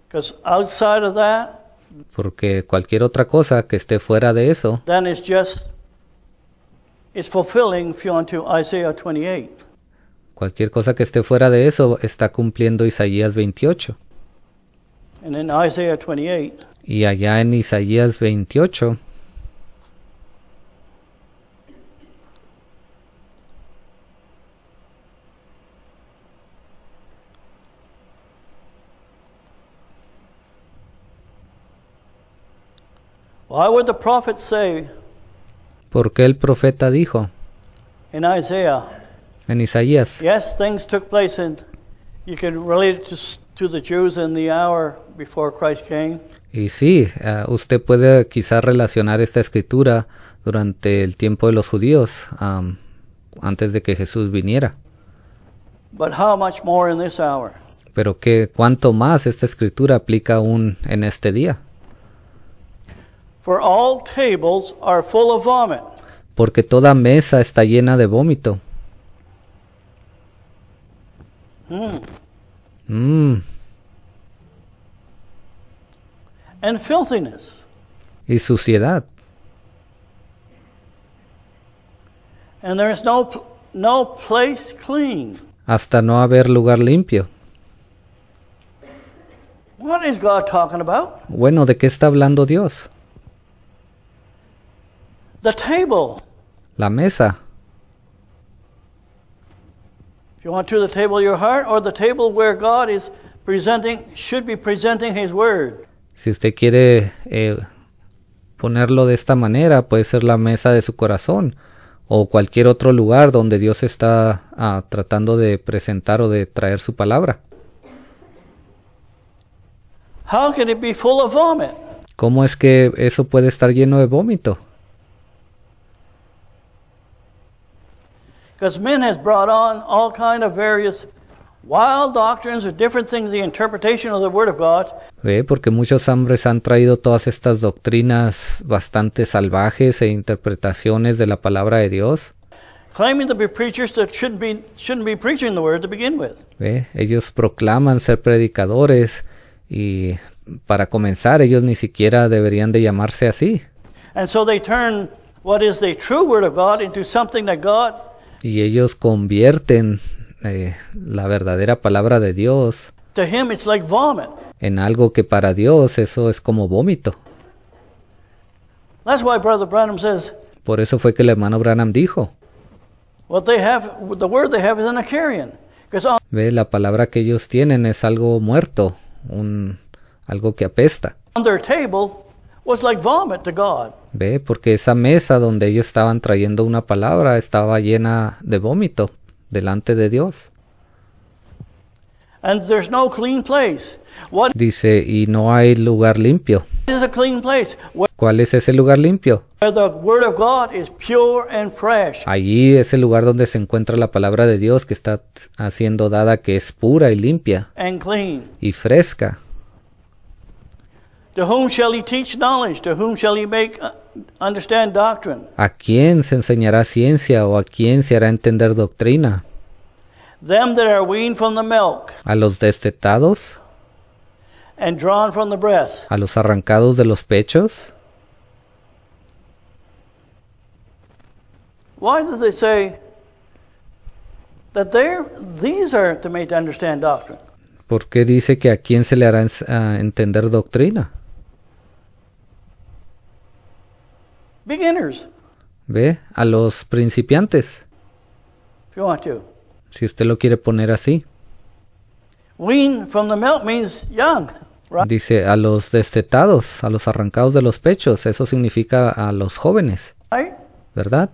Because outside of that, Porque cualquier otra cosa que esté fuera de eso, then it's fulfilling if you want to Isaiah 28. cualquier cosa que esté fuera de eso está cumpliendo Isaías 28. And in Isaiah 28, Y allá en Isaías 28, why would the prophet say ¿por qué el profeta dijo in Isaiah, en Isaías? yes, things took place and you can relate it to the Jews in the hour before Christ came. Y sí, usted puede quizás relacionar esta escritura durante el tiempo de los judíos, antes de que Jesús viniera. But how much more in this hour? Pero ¿cuánto más esta escritura aplica aún en este día? For all tables are full of vomit. porque toda mesa está llena de vómito. And filthiness. Y suciedad. And there is no place clean. Hasta no haber lugar limpio. What is God talking about? Bueno, ¿de qué está hablando Dios? The table. La mesa. If you want to the table of your heart, or the table where God is should be presenting His Word. Si usted quiere ponerlo de esta manera, puede ser la mesa de su corazón o cualquier otro lugar donde Dios está tratando de presentar o de traer su palabra. How can it be full of vomit? ¿Cómo es que eso puede estar lleno de vómito? Because men has brought on all kind of various wild doctrines or different things, the interpretation of the Word of God. Porque muchos hombres han traído todas estas doctrinas bastante salvajes e interpretaciones de la palabra de Dios. Claiming to be preachers that shouldn't be preaching the Word to begin with. Ellos proclaman ser predicadores y para comenzar ellos ni siquiera deberían de llamarse así. And so they turn what is the true Word of God into something that God. Y ellos convierten la verdadera palabra de Dios To him it's like vomit. En algo que para Dios eso es como vómito. That's why Brother Branham says. Por eso fue que el hermano Branham dijo. The word they have is an Acarian. La palabra que ellos tienen es algo muerto, algo que apesta. On their table was like vomit to God. Porque esa mesa donde ellos estaban trayendo una palabra estaba llena de vómito delante de Dios. And there's no clean place. Dice, y no hay lugar limpio. Is a clean place? ¿Cuál es ese lugar limpio? Where the word of God is pure and fresh. Allí es el lugar donde se encuentra la palabra de Dios que está siendo dada, que es pura y limpia and clean. Y fresca. To whom shall he teach knowledge? To whom shall he make understand doctrine? ¿A quién se enseñará ciencia o a quién se hará entender doctrina? Them that are weaned from the milk. A los destetados. And drawn from the breast. A los arrancados de los pechos. Why does it say that these are to make to understand doctrine? ¿Por qué dice que a quién se le hará entender doctrina? Beginners. A los principiantes. If you want to. Si usted lo quiere poner así. Wean from the milk means young. Right? Dice a los destetados, a los arrancados de los pechos. Eso significa a los jóvenes. Right? ¿Verdad?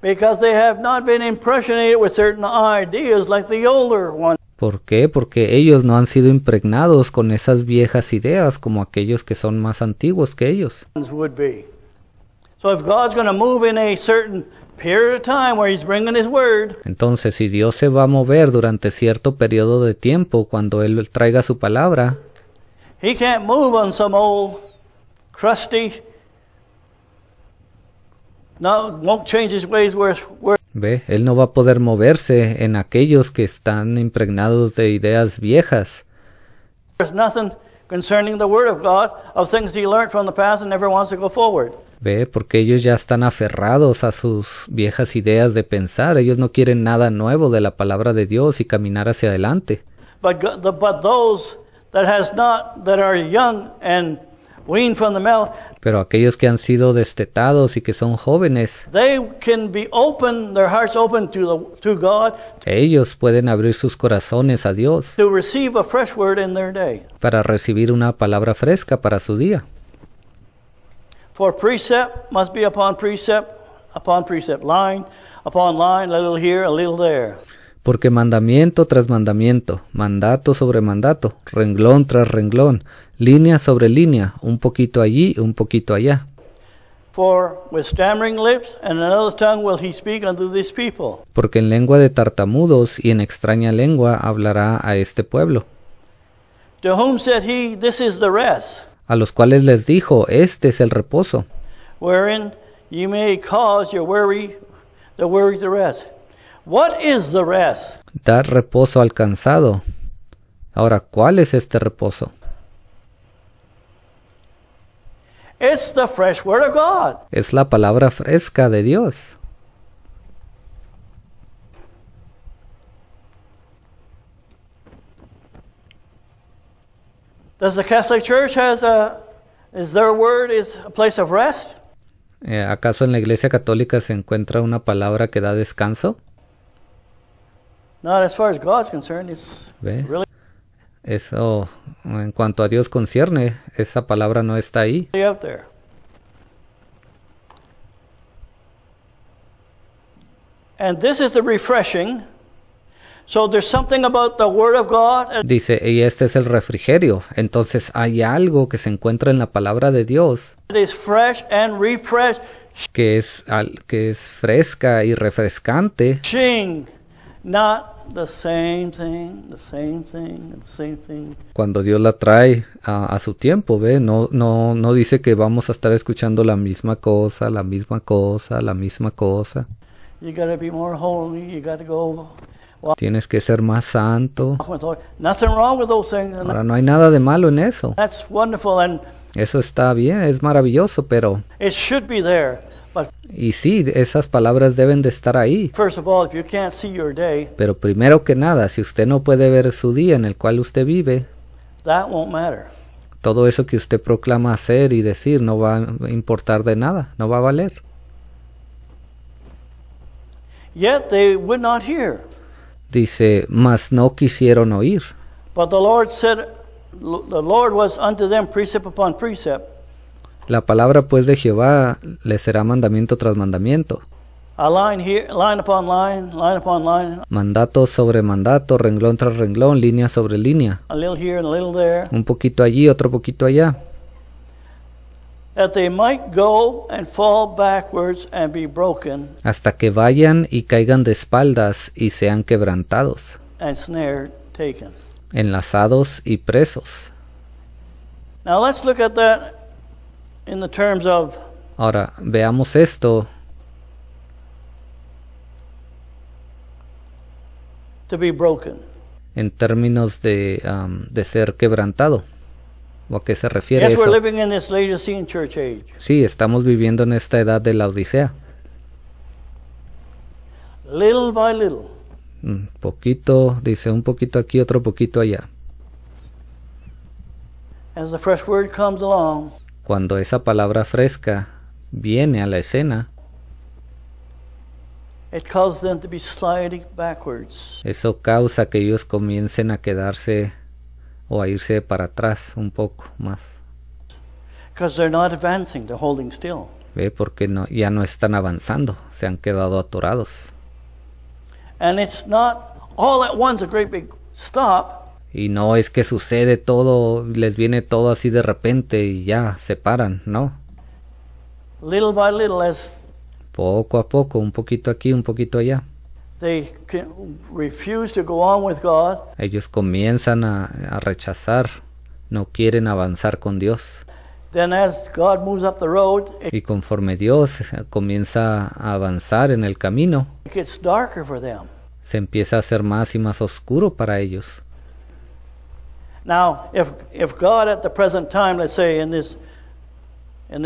Because they have not been impressionated with certain ideas like the older ones. ¿Por qué? Porque ellos no han sido impregnados con esas viejas ideas como aquellos que son más antiguos que ellos. Would be. So if God's going to move in a certain period of time where he's bringing his word. Entonces, si Dios se va a mover durante cierto periodo de tiempo cuando él traiga su palabra, he can't move on some old crusty. No, won't change his ways where. Él no va a poder moverse en aquellos que están impregnados de ideas viejas. There's nothing concerning the word of God of things he learned from the past and never wants to go forward. Porque ellos ya están aferrados a sus viejas ideas de pensar. Ellos no quieren nada nuevo de la palabra de Dios y caminar hacia adelante. But those that are young and weaned from the milk, pero aquellos que han sido destetados y que son jóvenes, they can be open, their hearts open to God. Ellos pueden abrir sus corazones a Dios. To receive a fresh word in their day. Para recibir una palabra fresca para su día. For precept must be upon precept, line upon line, a little here, a little there. Porque mandamiento tras mandamiento, mandato sobre mandato, renglón tras renglón, línea sobre línea, un poquito allí, un poquito allá. For with stammering lips and another tongue will he speak unto this people. Porque en lengua de tartamudos y en extraña lengua hablará a este pueblo. To whom said he, this is the rest. A los cuales les dijo, este es el reposo. Wherein ye may cause the weary to rest. What is the rest? Dar reposo al cansado. Ahora, ¿cuál es este reposo? It's the fresh word of God. Es la palabra fresca de Dios. Does the Catholic Church is their word is a place of rest? ¿Acaso en la Iglesia Católica se encuentra una palabra que da descanso? Not as far as God's concerned. It's ¿Ve? really Eso, en cuanto a Dios concierne, esa palabra no está ahí. out there. And this is the refreshing. So there's something about the Word of God. Dice, y este es el refrigerio. Entonces hay algo que se encuentra en la palabra de Dios It is fresh and refresh. que es fresca y refrescante. Not the same thing, the same thing, the same thing. Cuando Dios la trae a su tiempo, ¿ve? No dice que vamos a estar escuchando la misma cosa, la misma cosa, la misma cosa. You got to be more holy. You got to go. Tienes que ser más santo. Nothing wrong with those things. Ahora, no hay nada de malo en eso. That's wonderful, and Eso está bien, es maravilloso, pero... it should be there. But Y sí, esas palabras deben de estar ahí. first of all, if you can't see your day, Pero primero que nada, si usted no puede ver su día en el cual usted vive, that won't matter. todo eso que usted proclama hacer y decir no va a importar de nada, no va a valer. Yet they would not hear. Dice, mas no quisieron oír. But the Lord said, the Lord was unto them precept upon precept, La palabra pues de Jehová les será mandamiento tras mandamiento, a line here, line upon line, line upon line, mandato sobre mandato, renglón tras renglón, línea sobre línea, a little here and a little there, un poquito allí, otro poquito allá, that they might go and fall backwards and be broken hasta que vayan y caigan de espaldas y sean quebrantados, and snared taken. enlazados y presos. Now let's look at that in the terms of Ahora, veamos esto to be broken. en términos de ser quebrantado. ¿O a qué se refiere Yes, we're eso? living in this Laodicean church age. Sí, estamos viviendo en esta edad de la Odisea. Little by little, Un poquito, dice, un poquito aquí, otro poquito allá. as the fresh word comes along, Cuando esa palabra fresca viene a la escena, it causes them to be sliding backwards. eso causa que ellos comiencen a quedarse o a irse para atrás un poco más. Because they're not advancing, they're holding still. ¿Ve? Porque ya no están avanzando, se han quedado atorados. And it's not all at once a great big stop. Y no es que sucede todo, les viene todo así de repente y ya se paran, ¿no? Little by little, as Poco a poco, un poquito aquí, un poquito allá. they refuse to go on with God, Ellos comienzan a rechazar, no quieren avanzar con Dios. then as God moves up the road, Y conforme Dios comienza a avanzar en el camino, it gets darker for them. se empieza a hacer más y más oscuro para ellos. Now, if God at the present time, let's say in this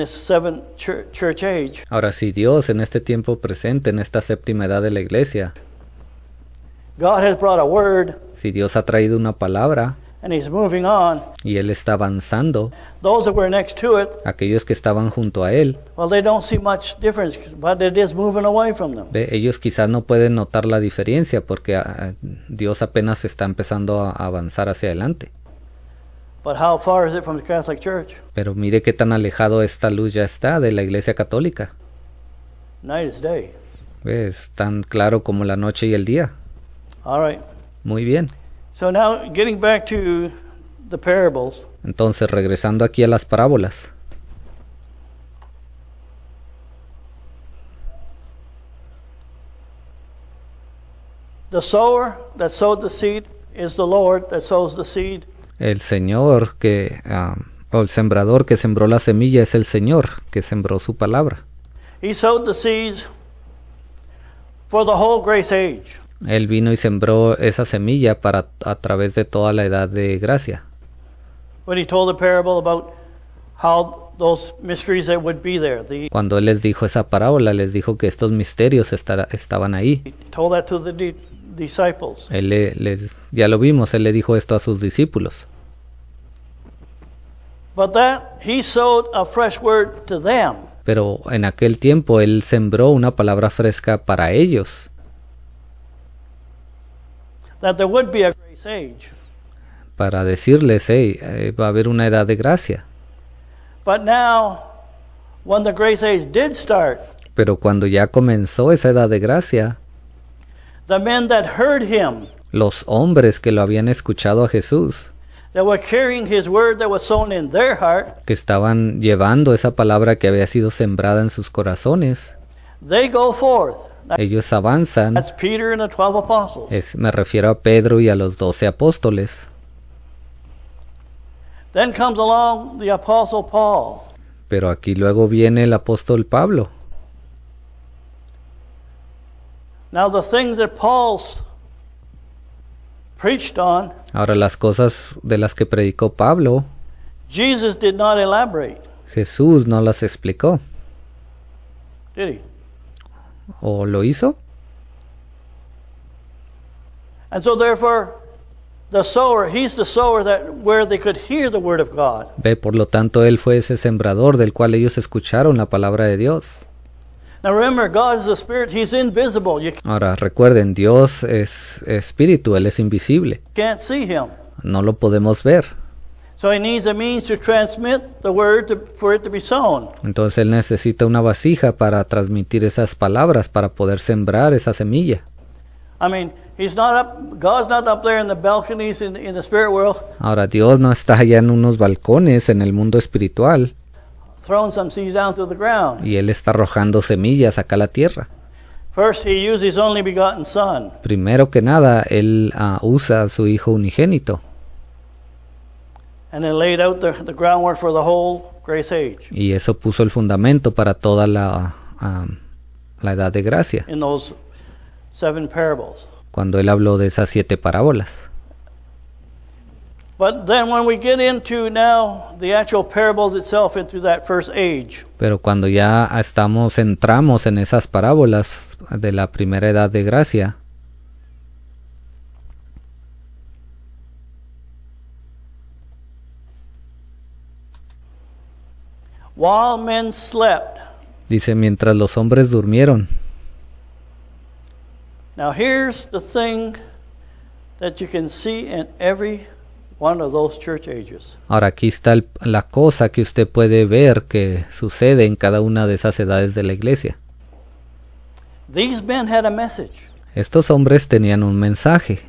seventh church age, Ahora, si Dios en este tiempo presente, en esta séptima edad de la iglesia, God has brought a word si Dios ha traído una palabra and He's moving on, y Él está avanzando, those that were next to it, aquellos que estaban junto a Él, well, they don't see much difference, but it is moving away from them. ellos quizás no pueden notar la diferencia porque Dios apenas está empezando a avanzar hacia adelante. But how far is it from the Catholic Church? Pero mire qué tan alejado esta luz ya está de la iglesia católica. Night is day. Es tan claro como la noche y el día. All right. Muy bien. So now, getting back to the parables, Entonces, regresando aquí a las parábolas. the sower that sowed the seed is the Lord that sows the seed. El Señor o el sembrador que sembró la semilla es el Señor que sembró su palabra. He sowed the seeds for the whole grace age. Él vino y sembró esa semilla para a través de toda la edad de gracia. When he told the parable about how those mysteries that would be there. Cuando él les dijo esa parábola, les dijo que estos misterios estaban ahí. He told that to the disciples. Ya lo vimos, él le dijo esto a sus discípulos. But that he sowed a fresh word to them. Pero en aquel tiempo él sembró una palabra fresca para ellos. That there would be a grace age. Para decirles, va a haber una edad de gracia. But now, when the grace age did start, pero cuando ya comenzó esa edad de gracia, the men that heard him, los hombres que lo habían escuchado a Jesús, that were carrying his word that was sown in their heart, que estaban llevando esa palabra que había sido sembrada en sus corazones, they go forth. Ellos avanzan. That's Peter and the 12 apostles. Me refiero a Pedro y a los 12 apóstoles. Then comes along the apostle Paul. Pero aquí luego viene el apóstol Pablo. Now the things that Paul's preached on, ahora las cosas de las que predicó Pablo, Jesus did not elaborate. Jesús no las explicó. Did he? ¿O lo hizo? And so therefore, the sower, he's the sower that where they could hear the word of God. Por lo tanto, él fue ese sembrador del cual ellos escucharon la palabra de Dios. Now remember, God is a spirit, he's invisible. You Ahora recuerden, Dios es espíritu, él es invisible. can't see him. No lo podemos ver. So he needs a means to transmit the word for it to be sown. Entonces él necesita una vasija para transmitir esas palabras, para poder sembrar esa semilla. I mean, God's not up there in the balconies in the spirit world Ahora Dios no está allá en unos balcones en el mundo espiritual throwing some seeds down to the ground. y él está arrojando semillas acá a la tierra. First, he used his only begotten son. Primero que nada, él usa a su hijo unigénito. And then laid out the groundwork for the whole grace age. Y eso puso el fundamento para toda la edad de gracia. In those 7 parables. Cuando él habló de esas 7 parábolas. But then when we get into now the actual parables itself into that first age. Pero cuando ya entramos en esas parábolas de la primera edad de gracia. While men slept. Dice, mientras los hombres durmieron. Now here's the thing that you can see in every one of those church ages. Ahora aquí está la cosa que usted puede ver que sucede en cada una de esas edades de la iglesia. These men had a message. Estos hombres tenían un mensaje.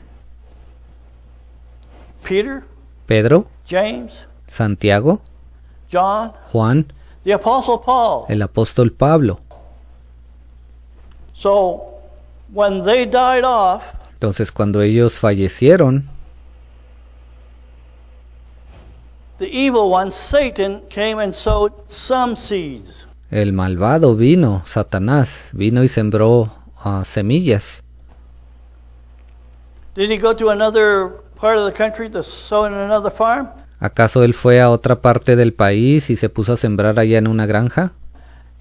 Peter, Pedro, James, Santiago, John, Juan, the apostle Paul. el apóstol Pablo. So when they died off, entonces cuando ellos fallecieron, the evil one, Satan, came and sowed some seeds. el malvado vino, Satanás, vino y sembró semillas. Did he go to another part of the country to sow in another farm? ¿Acaso él fue a otra parte del país y se puso a sembrar allá en una granja?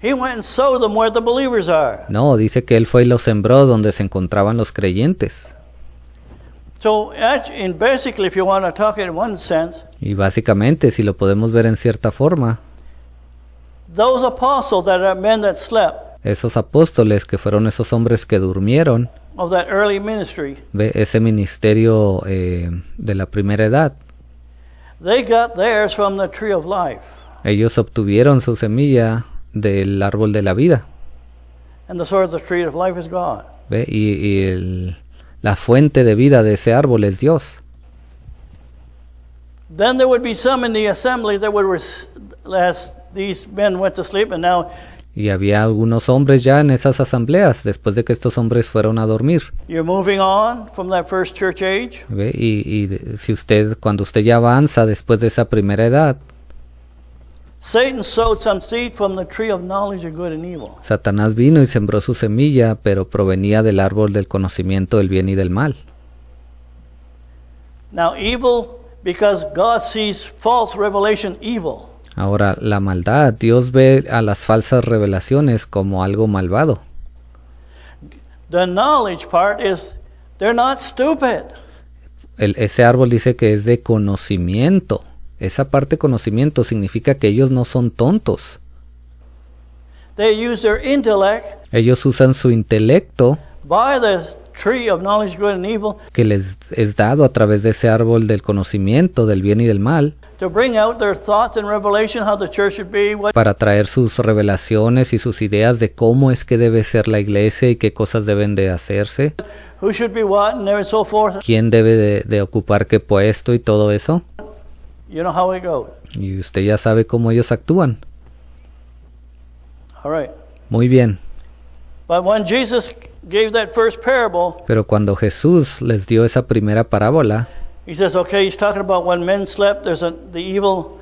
He went and sowed them where the believers are. No, dice que él fue y los sembró donde se encontraban los creyentes. So, basically, if you want to talk it in one sense, Y básicamente, si lo podemos ver en cierta forma, those apostles that are men that slept esos apóstoles que fueron esos hombres que durmieron, of that early ministry, ese ministerio de la primera edad, they got theirs from the tree of life. ellos obtuvieron su semilla del árbol de la vida. And the source of the tree of life is God. La fuente de vida de ese árbol es Dios. Then there would be some in the assembly that would, as these men went to sleep, and now y había algunos hombres ya en esas asambleas después de que estos hombres fueron a dormir. you're moving on from that first church age. Si cuando usted ya avanza después de esa primera edad, Satan sowed some seed from the tree of knowledge of good and evil. Satanás vino y sembró su semilla, pero provenía del árbol del conocimiento del bien y del mal. Now evil, because God sees false revelation evil. Ahora, la maldad, Dios ve a las falsas revelaciones como algo malvado. The knowledge part is they're not stupid. Ese árbol dice que es de conocimiento. Esa parte conocimiento significa que ellos no son tontos. They use their intellect Ellos usan su intelecto by the tree of knowledge of good and evil que les es dado a través de ese árbol del conocimiento del bien y del mal to bring out their thoughts and revelation how the church should be, what para traer sus revelaciones y sus ideas de cómo es que debe ser la iglesia y qué cosas deben de hacerse, who should be what and so forth. quién debe de ocupar qué puesto y todo eso. You know how it goes. Y usted ya sabe cómo ellos actúan. All right. Muy bien. But when Jesus gave that first parable, Pero cuando Jesús les dio esa primera parábola, he says, okay, he's talking about when men slept, the evil.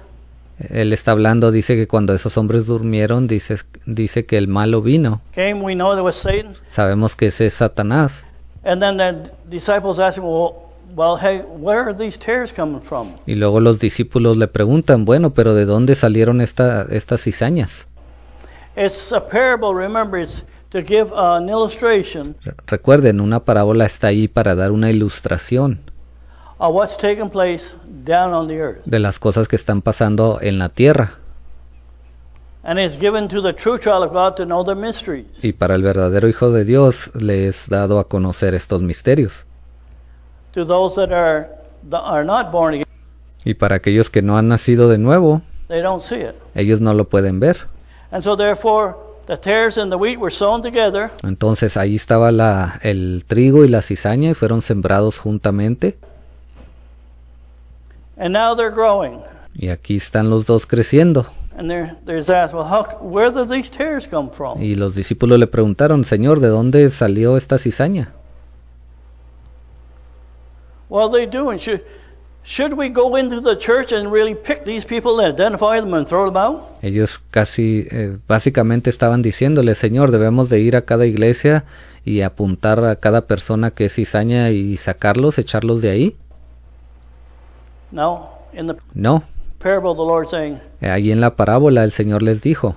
Él está hablando, dice que cuando esos hombres durmieron, dice que el malo vino. Came, we know there was Satan. Sabemos que ese es Satanás. And then the disciples asked him, well, hey, where are these tares coming from? Y luego los discípulos le preguntan, bueno, pero ¿de dónde salieron estas cizañas? It's a parable, remember, it's to give an illustration Recuerden, una parábola está ahí para dar una ilustración of what's taking place down on the earth. de las cosas que están pasando en la tierra. And it's given to the true child of God to know the mysteries. Y para el verdadero Hijo de Dios le es dado a conocer estos misterios. To those that are not born again, Y para aquellos que no han nacido de nuevo, they don't see it. ellos no lo pueden ver. And so therefore, the tares and the wheat were sown together, Entonces ahí estaba el trigo y la cizaña y fueron sembrados juntamente. and now they're growing. Y aquí están los dos creciendo. And there's asked, well, where did these tares come from? Y los discípulos le preguntaron, Señor, ¿de dónde salió esta cizaña? Well, they do. And should we go into the church and really pick these people and identify them and throw them out? Ellos casi, básicamente estaban diciéndole, Señor, debemos de ir a cada iglesia y apuntar a cada persona que es cizaña y sacarlos, echarlos de ahí. No. In the No. parable, the Lord saying, Ahí en la parábola el Señor les dijo,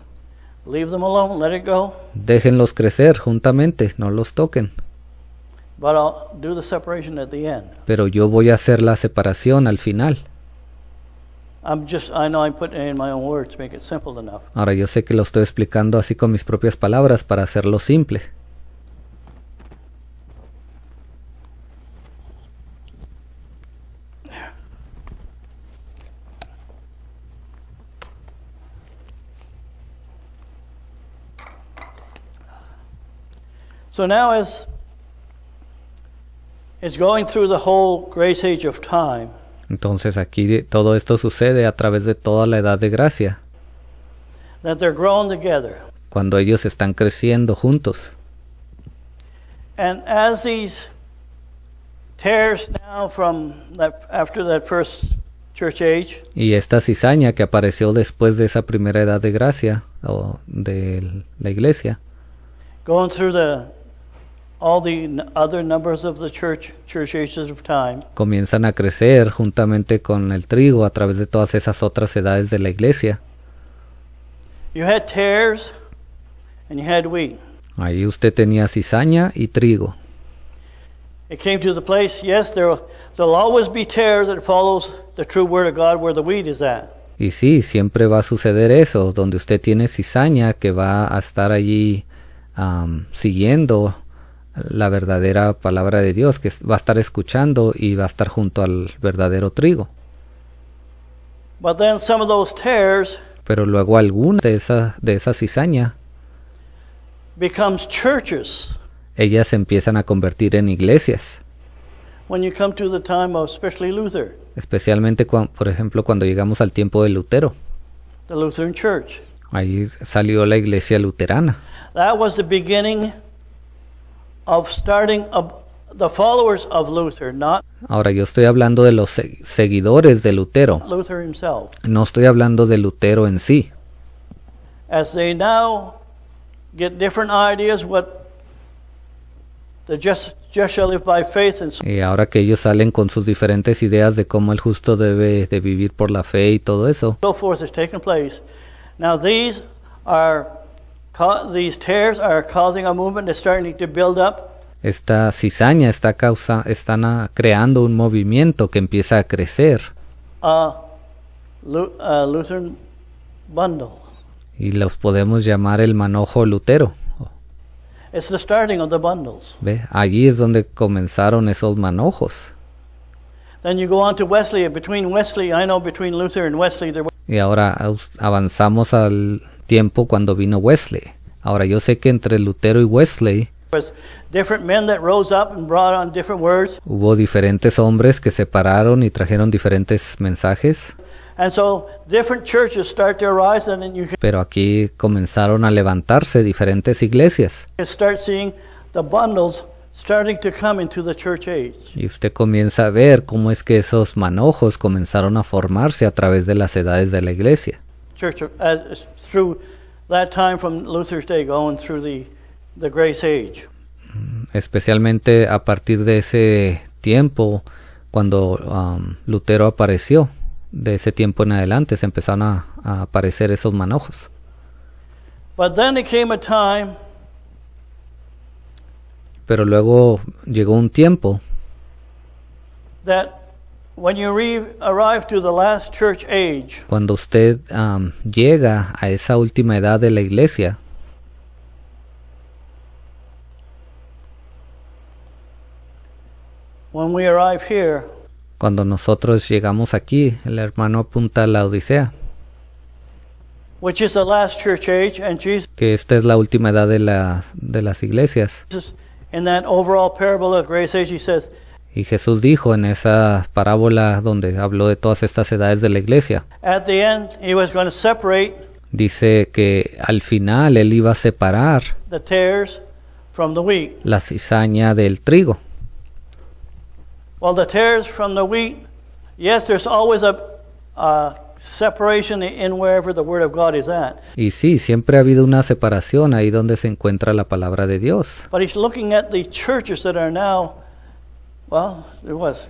leave them alone, let it go, déjenlos crecer juntamente, no los toquen. but I'll do the separation at the end. Pero yo voy a hacer la separación al final. I know I'm putting it in my own words to make it simple enough. Ahora yo sé que lo estoy explicando así con mis propias palabras para hacerlo simple. So now as it's going through the whole grace age of time, Entonces aquí todo esto sucede a través de toda la edad de gracia, that they're growing together. cuando ellos están creciendo juntos. And as these tares now after that first church age, Y esta cizaña que apareció después de esa primera edad de gracia o de la iglesia, going through all the other numbers of the church ages of time, comienzan a crecer juntamente con el trigo a través de todas esas otras edades de la iglesia. you had tares and you had wheat. Ahí usted tenía cizaña y trigo. It came to the place, yes, there'll always be tares that follows the true word of God where the wheat is at. Y sí, siempre va a suceder eso, donde usted tiene cizaña que va a estar allí siguiendo la verdadera palabra de Dios, que va a estar escuchando y va a estar junto al verdadero trigo. But then some of those tares Pero luego alguna de esa cizaña, becomes churches. ellas se empiezan a convertir en iglesias, When you come to the time of especially Luther, especialmente por ejemplo cuando llegamos al tiempo de Lutero. the Lutheran Church. Ahí salió la iglesia luterana. That was the beginning of starting the followers of Luther, not Ahora yo estoy hablando de los seguidores de Lutero, Luther himself. no estoy hablando de Lutero en sí. As they now get different ideas what the just shall live by faith and Y ahora que ellos salen con sus diferentes ideas de cómo el justo debe de vivir por la fe y todo eso, so forth has taken place. Now these tares are causing a movement that's starting to build up. esta cizaña están creando un movimiento que empieza a crecer Lutheran bundle. y los podemos llamar el manojo Lutero. It's the starting of the bundles. ¿Ve? Allí es donde comenzaron esos manojos. Then you go on to Wesley. Between Luther and Wesley there Y ahora avanzamos al tiempo cuando vino Wesley. Ahora yo sé que entre Lutero y Wesley was different men that rose up and brought on different words. hubo diferentes hombres que se pararon y trajeron diferentes mensajes. And so different churches start to arise, and then you Pero aquí comenzaron a levantarse diferentes iglesias. can start seeing the bundles starting to come into the church age. Y usted comienza a ver cómo es que esos manojos comenzaron a formarse a través de las edades de la iglesia. Through that time from Luther's day going through the Grace Age. Especialmente a partir de ese tiempo cuando Lutero apareció. De ese tiempo en adelante se empezaron a aparecer esos manojos. But then there came a time Pero luego llegó un tiempo that when you arrive to the last church age, cuando usted llega a esa última edad de la iglesia, when we arrive here, cuando nosotros llegamos aquí, el hermano apunta a la Odisea, which is the last church age, and Jesus, que esta es la última edad de las iglesias. in that overall parable of Grace Age, he says, Y Jesús dijo en esa parábola donde habló de todas estas edades de la iglesia, at the end, he was going to separate dice que al final él iba a separar the tares from the wheat. la cizaña del trigo. Well, the tares from the wheat, yes, there's always a separation in wherever the Word of God is at. Y sí, siempre ha habido una separación ahí donde se encuentra la palabra de Dios. But he's looking at the churches that are now, well, there was,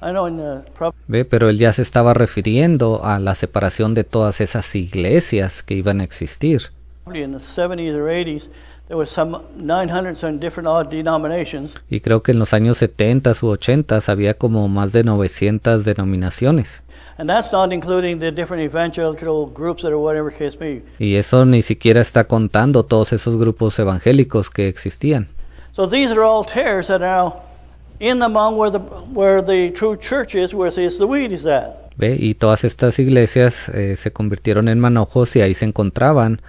I know in the Ve, pero él ya se estaba refiriendo a la separación de todas esas iglesias que iban a existir. probably in the 70s or 80s, there was some 900 and different odd denominations. Y creo que en los años 70 u 80 había como más de 900 denominaciones. And that's not including the different evangelical groups that are whatever case may be. Y eso ni siquiera está contando todos esos grupos evangélicos que existían. So these are all tares that are now in the mount where the true church is, where the wheat is at. Ve, y todas estas iglesias se convirtieron en manojos y ahí se encontraban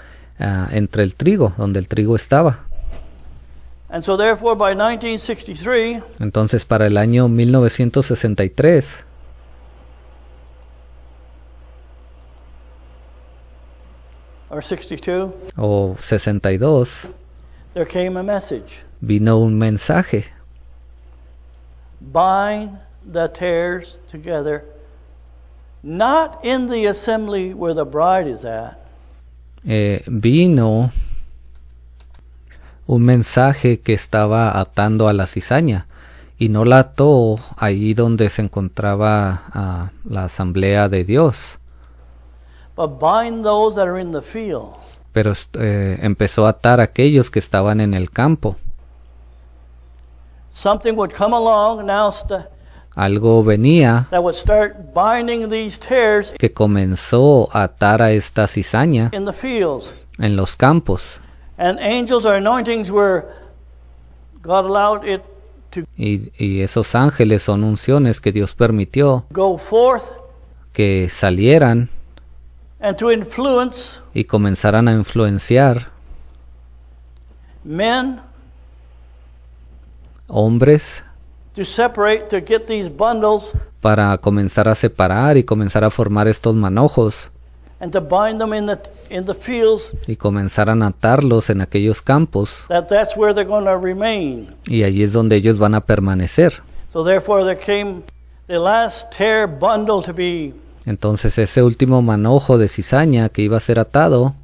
entre el trigo, donde el trigo estaba. And so therefore by 1963, Entonces para el año 1963 or 62, o 62 there came a message. vino un mensaje. Bind the tares together, not in the assembly where the bride is at. Vino un mensaje que estaba atando a la cizaña y no la ató allí donde se encontraba la asamblea de Dios, But bind those that are in the field. pero empezó a atar a aquellos que estaban en el campo. Something would come along now Algo venía that would start binding these tares que comenzó a atar a esta cizaña in the fields. en los campos, And angels or anointings were, God allowed it to y esos ángeles son unciones que Dios permitió go forth que salieran and to influence y comenzaran a influenciar men hombres to separate, to get these bundles para comenzar a separar y comenzar a formar estos manojos and to bind them in the fields, y comenzaran a atarlos en aquellos campos, that's where they're going to remain. y allí es donde ellos van a permanecer. So therefore there came the last tare bundle to be, Entonces ese último manojo de cizaña que iba a ser atado,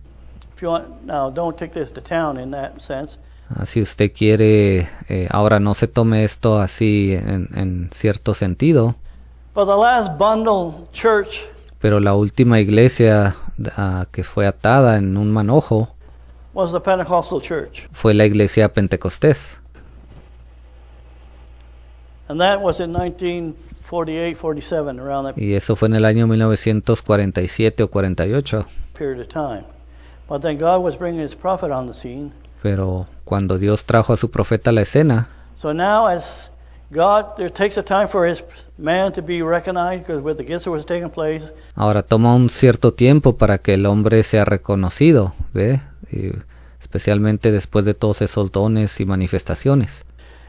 if you want, now don't take this to town in that sense, si usted quiere, ahora no se tome esto así en cierto sentido, but the last bundle church pero la última iglesia que fue atada en un manojo was the Pentecostal church. fue la iglesia Pentecostés. And that was in 1948, 47, around that Y eso fue en el año 1947 o 48. period of time. But then God was bringing his prophet on the scene. Pero cuando Dios trajo a su profeta a la escena, So now as God, there takes a time for his man to be recognized because with the gifts that was taking place, ahora toma un cierto tiempo para que el hombre sea reconocido, ¿ve? Y especialmente después de todos esos dones y manifestaciones,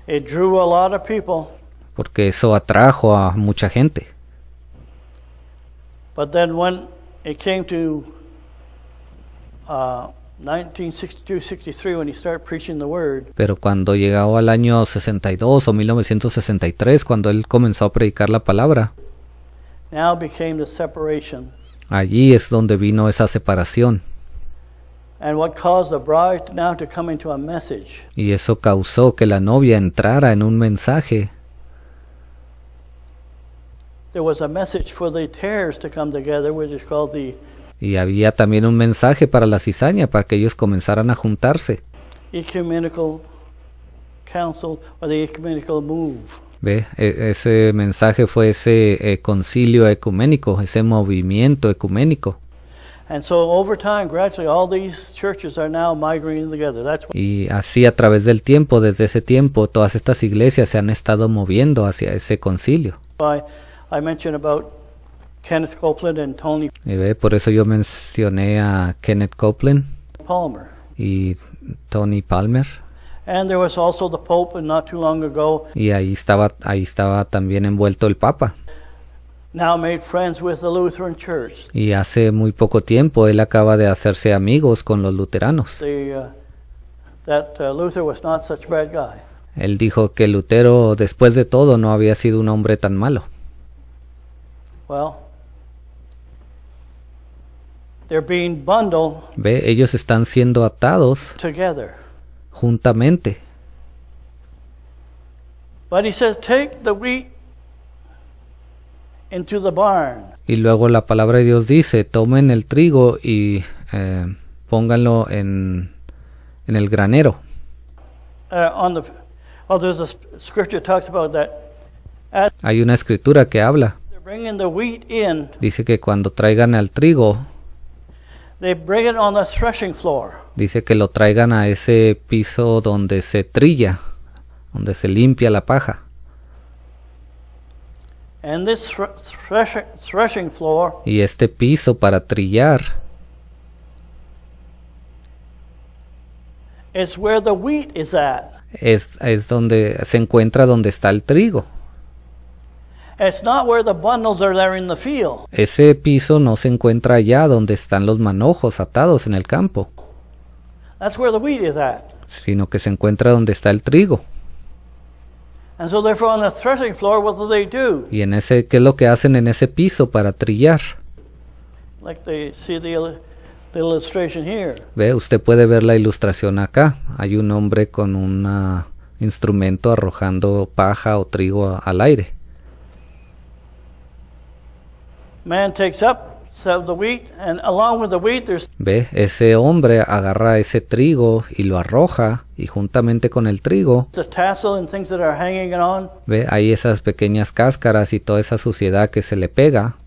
it drew a lot of people. porque eso atrajo a mucha gente. But then when it came to 1962-63, when he started preaching the word, Pero cuando llegó al año 62 o 1963, cuando él comenzó a predicar la palabra, now became the separation. allí es donde vino esa separación. And what caused the bride now to come into a message. Y eso causó que la novia entrara en un mensaje. There was a message for the tares to come together, which is called the Y había también un mensaje para la cizaña, para que ellos comenzaran a juntarse. ecumenical council or the ecumenical move. ¿Ve? Ese mensaje fue ese concilio ecuménico, ese movimiento ecuménico. And so over time, gradually, all these churches are now migrating together. That's what, Y así a través del tiempo, desde ese tiempo, todas estas iglesias se han estado moviendo hacia ese concilio. I mentioned about Kenneth Copeland and Tony Y ve, por eso yo mencioné a Kenneth Copeland Palmer. y Tony Palmer. And there was also the Pope, and not too long ago, Y ahí estaba también envuelto el Papa. now made friends with the Lutheran Church. Y hace muy poco tiempo él acaba de hacerse amigos con los luteranos. Luther was not such a bad guy. Él dijo que Lutero, después de todo, no había sido un hombre tan malo. Well, they're being bundled Ve, ellos están siendo atados together. juntamente. But he says, take the wheat into the barn. Y luego la palabra de Dios dice, tomen el trigo y pónganlo en el granero. There's a scripture that talks about that. As Hay una escritura que habla, they're bringing the wheat in, dice que cuando traigan al trigo, they bring it on the threshing floor. dice que lo traigan a ese piso donde se trilla, donde se limpia la paja. And this threshing floor Y este piso para trillar is where the wheat is at. es donde se encuentra donde está el trigo. It's not where the bundles are there in the field. Ese piso no se encuentra allá donde están los manojos atados en el campo, That's where the wheat is at. sino que se encuentra donde está el trigo. And so therefore on the threshing floor, what do? Y en ese, ¿qué es lo que hacen en ese piso para trillar? Like they see the illustration here. Ve, usted puede ver la ilustración acá. Hay un hombre con un instrumento arrojando paja o trigo al aire. Man takes up some of the wheat, and along with the wheat, there's Ve, ese hombre agarra ese trigo y lo arroja, y juntamente con el trigo, the tassel and things that are hanging on ve, hay esas pequeñas cáscaras y toda esa suciedad que se le pega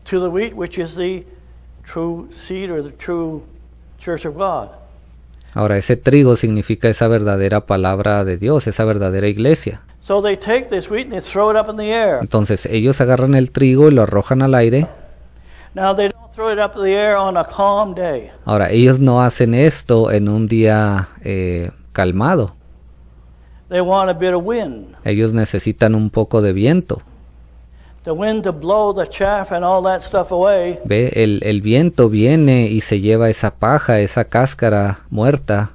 to the wheat, which is the true seed or the true church of God. Ahora, ese trigo significa esa verdadera palabra de Dios, esa verdadera iglesia. So they take this wheat and they throw it up in the air. Entonces ellos agarran el trigo y lo arrojan al aire. Now they don't throw it up in the air on a calm day. Ahora, ellos no hacen esto en un día calmado. They want a bit of wind. Ellos necesitan un poco de viento. the wind to blow the chaff and all that stuff away. Ve, el viento viene y se lleva esa paja, esa cáscara muerta.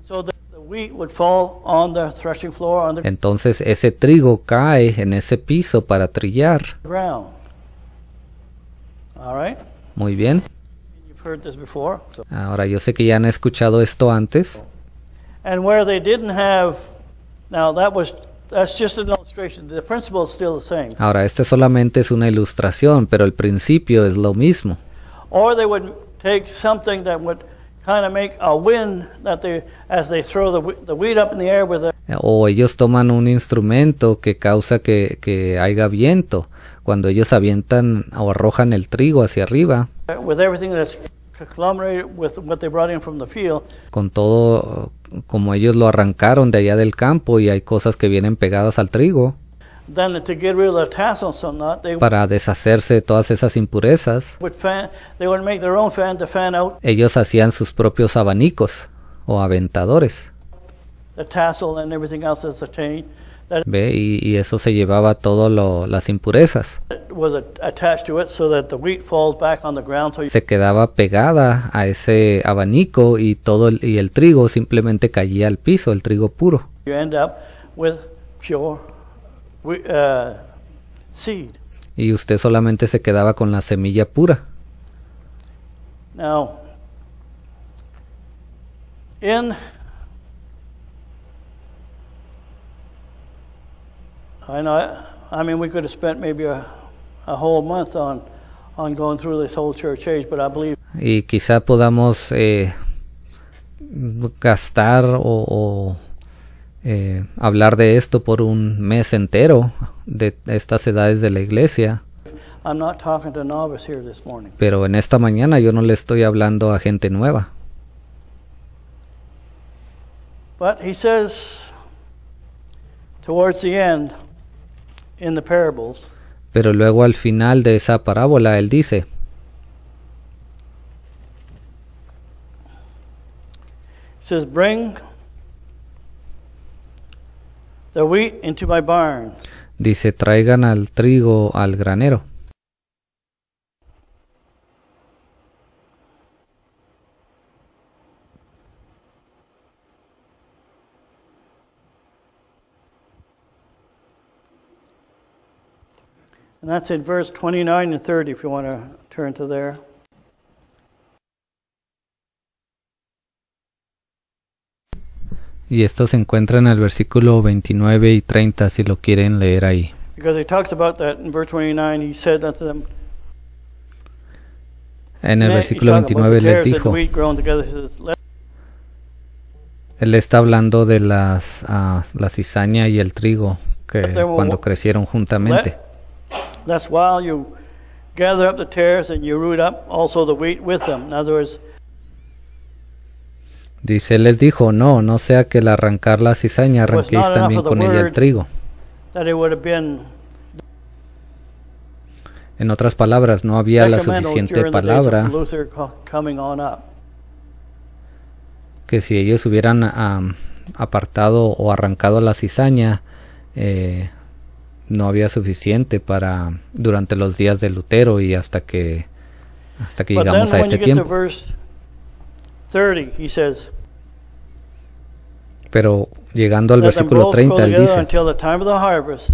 So the wheat would fall on the threshing floor on the Entonces ese trigo cae en ese piso para trillar. ground. All right? Muy bien. You've heard this before. So. Ahora yo sé que ya han escuchado esto antes. And where they didn't have, now that's just an illustration. The principle is still the same. Ahora este solamente es una ilustración, pero el principio es lo mismo. Or they would take something that would kind of make a wind that they, as they throw the wheat up in the air with it. O ellos toman un instrumento que causa que haya viento. Cuando ellos avientan o arrojan el trigo hacia arriba, With everything that's conglomerated with what they brought in from the field. con todo como ellos lo arrancaron de allá del campo y hay cosas que vienen pegadas al trigo, Then to get rid of the tassels and that, they para deshacerse de todas esas impurezas, they would make their own fan to fan out ellos hacían sus propios abanicos o aventadores. the tassel and everything else that's attained that ¿Ve? Y eso se llevaba todo las impurezas. was attached to it, so that the wheat falls back on the ground. So Se quedaba pegada a ese abanico y y el trigo simplemente caía al piso, el trigo puro. you end up with pure seed. Y usted solamente se quedaba con la semilla pura. Now, I mean, we could have spent maybe a whole month on going through this whole church age, but I believe Y quizá podamos gastar o hablar de esto por un mes entero, de estas edades de la iglesia. I'm not talking to novice here this morning. Pero en esta mañana yo no le estoy hablando a gente nueva. But he says towards the end in the parables, Pero luego al final de esa parábola él dice, he says, bring the wheat into my barn, dice, traigan al trigo al granero. and that's in verse 29 and 30 if you want to turn to there. Y esto se encuentra en el versículo 29 y 30 si lo quieren leer ahí. Because he talks about that in verse 29, he said unto them, En el versículo 29 les dijo, él está hablando de la cizaña y el trigo que cuando crecieron juntamente. That's while you gather up the tares and you root up also the wheat with them. In other words, dice, él les dijo, no sea que al arrancar la cizaña arranquéis también con ella el trigo. that it would have been En otras palabras, no había la detrimental suficiente during the days palabra of Luther coming on up. que si ellos hubieran apartado o arrancado la cizaña, no había suficiente para durante los días de Lutero y hasta que But llegamos then a when you este get to tiempo. verse 30, he says, Pero llegando al let them versículo both 30, grow él together dice, until the time of the harvest.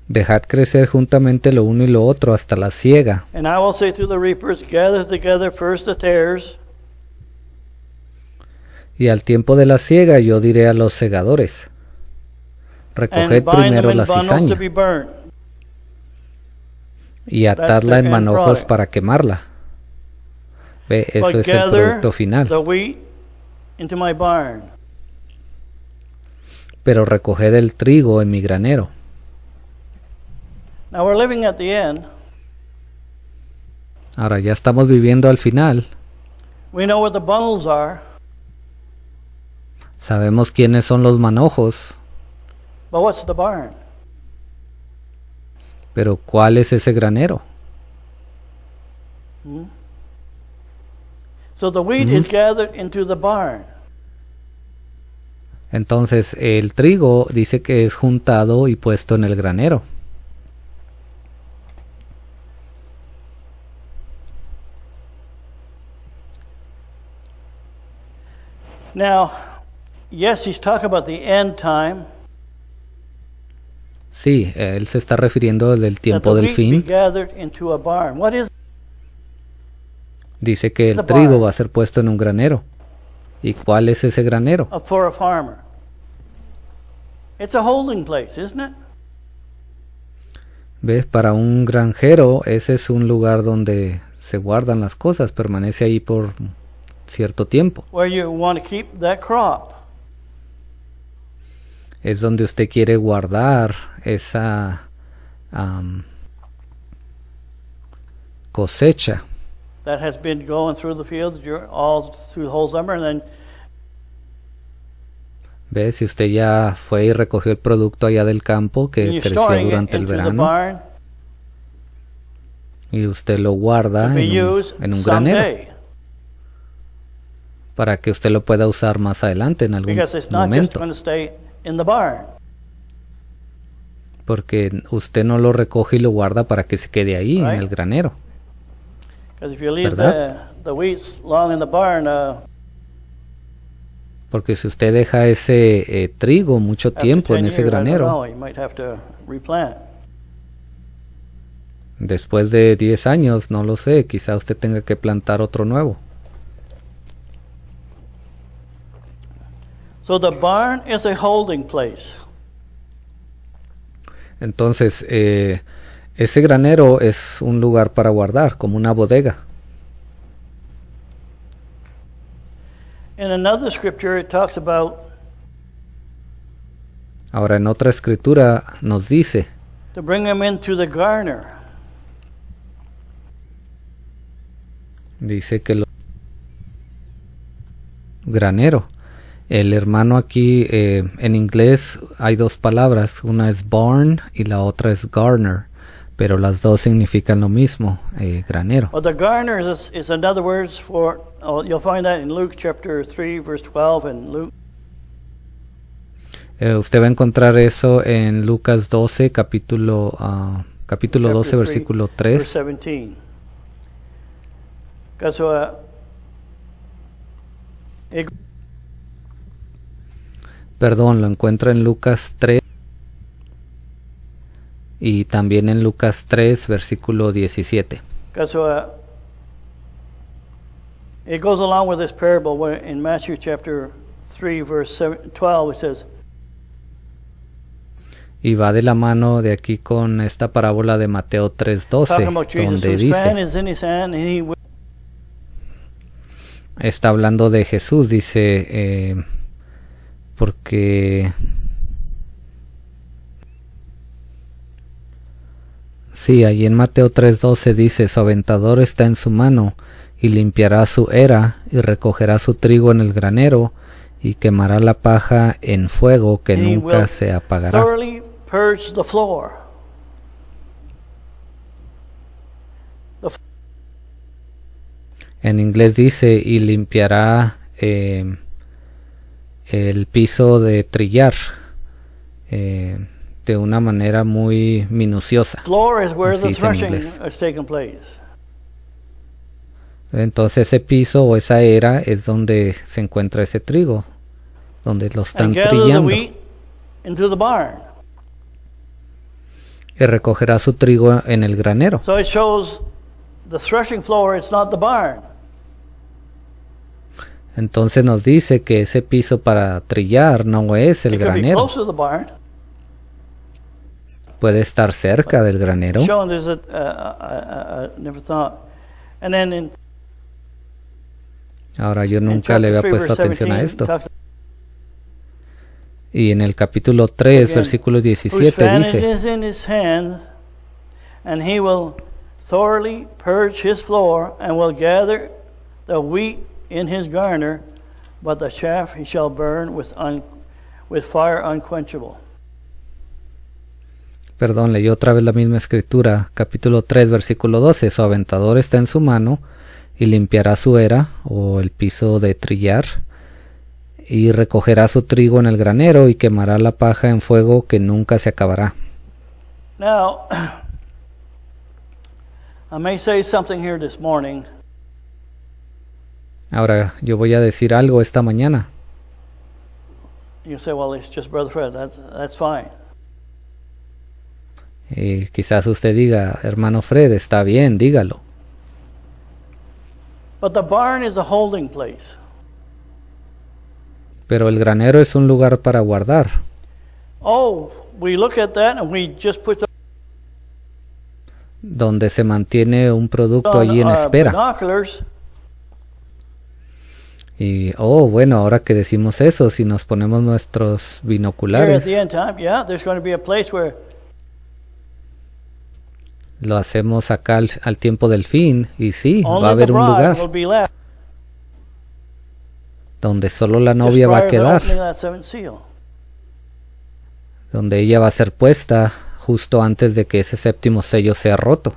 dejad crecer juntamente lo uno y lo otro hasta la siega. And I will say to the reapers, gather together first the tares, Y al tiempo de la siega yo diré a los segadores, recoged and bind them primero in la bundles cizaña to be burnt. y atadla en end manojos product. para quemarla. Ve, eso But es el gather producto final. the wheat into my barn. Pero recoged el trigo en mi granero. Now we're living at the end. Ahora ya estamos viviendo al final. We know what the bundles are, Sabemos quiénes son los manojos, but what's the barn? pero ¿cuál es ese granero? So the wheat is gathered into the barn. Entonces el trigo dice que es juntado y puesto en el granero. Now, yes, he's talking about the end time. Sí, él se está refiriendo del That tiempo the del wheat fin. be gathered into a barn. What is Dice que It's a el trigo barn. va a ser puesto en un granero. ¿Y cuál es ese granero? for a farmer? It's a holding place, isn't it? ¿Ves? Para un granjero ese es un lugar donde se guardan las cosas, permanece ahí por cierto tiempo. Where you want to keep that crop. Es donde usted quiere guardar esa cosecha That has been going through the fields all through the whole summer, and then ¿Ves? Si usted ya fue y recogió el producto allá del campo que you're creció storing it durante el into the verano barn y usted lo guarda to be en used un granero someday. para que usted lo pueda usar más adelante en algún Because it's not just momento. going to stay in the barn. Porque usted no lo recoge y lo guarda para que se quede ahí en Right. el granero. Because if you leave ¿Verdad? the wheats long in the barn, Porque si usted deja ese trigo mucho after tiempo 10 en ese years, I don't granero, know, you might have to replant. después de 10 años, no lo sé, quizá usted tenga que plantar otro nuevo. So the barn is a holding place. Entonces, ese granero es un lugar para guardar, como una bodega. In another scripture, it talks about Ahora, en otra escritura nos dice to bring them into the garner. Dice que granero. El hermano aquí en inglés hay dos palabras, una es barn y la otra es garner, pero las dos significan lo mismo, granero. Well, the garner is another words for. Oh, you'll find that in Luke chapter 3, verse 12, and Luke. Usted va a encontrar eso en Lucas 12, capítulo chapter 12, 3, versículo verse 3. 17. Because Perdón, lo encuentra en Lucas 3 y también en Lucas 3, versículo 17. it goes along with this parable where in Matthew chapter 3, verse 12, it says, Y va de la mano de aquí con esta parábola de Mateo 3:12, talking about Jesus, donde whose fan dice, is in his hand, and he will está hablando de Jesús, dice, porque sí, ahí en Mateo 3:12 dice, su aventador está en su mano y limpiará su era y recogerá su trigo en el granero y quemará la paja en fuego que and he nunca will se apagará. thoroughly purge the floor. En inglés dice, y limpiará el piso de trillar de una manera muy minuciosa. Floor is where Así the dice en threshing inglés. is taking place. Entonces ese piso o esa era es donde se encuentra ese trigo, donde lo están And gather the trillando. wheat into the barn. Y recogerá su trigo en el granero. So it shows the threshing floor is not the barn. Entonces nos dice que ese piso para trillar no es el It could be granero. close to the barn. Puede estar cerca del granero. Showing there's I never thought. And then in Ahora yo nunca chapter le había 3, puesto verse atención a 17, esto. talks Y en el capítulo 3, Again, versículo whose 17 fan dice, is in his hand, and he will thoroughly purge his floor, and will gather the wheat in his garner, but the chaff he shall burn with fire unquenchable. perdón, leyó otra vez la misma escritura, capítulo 3, versículo 12, su aventador está en su mano y limpiará su era o el piso de trillar y recogerá su trigo en el granero y quemará la paja en fuego que nunca se acabará. Now, I may say something here this morning. Ahora, yo voy a decir algo esta mañana. You say, well, it's just Brother Fred. That's fine. Quizás usted diga, hermano Fred, está bien, dígalo. But the barn is a holding place. Pero el granero es un lugar para guardar. Oh, we look at that and we just put Donde se mantiene un producto on allí en our espera. binoculars. Y, bueno, ahora que decimos eso, si nos ponemos nuestros Here at binoculares, the end time, yeah, there's going to be a place where lo hacemos acá al tiempo del fin, y sí, va a only the haber un bride lugar will be left. donde solo la Just novia va a prior to the quedar, opening of that seventh seal. donde ella va a ser puesta justo antes de que ese séptimo sello sea roto.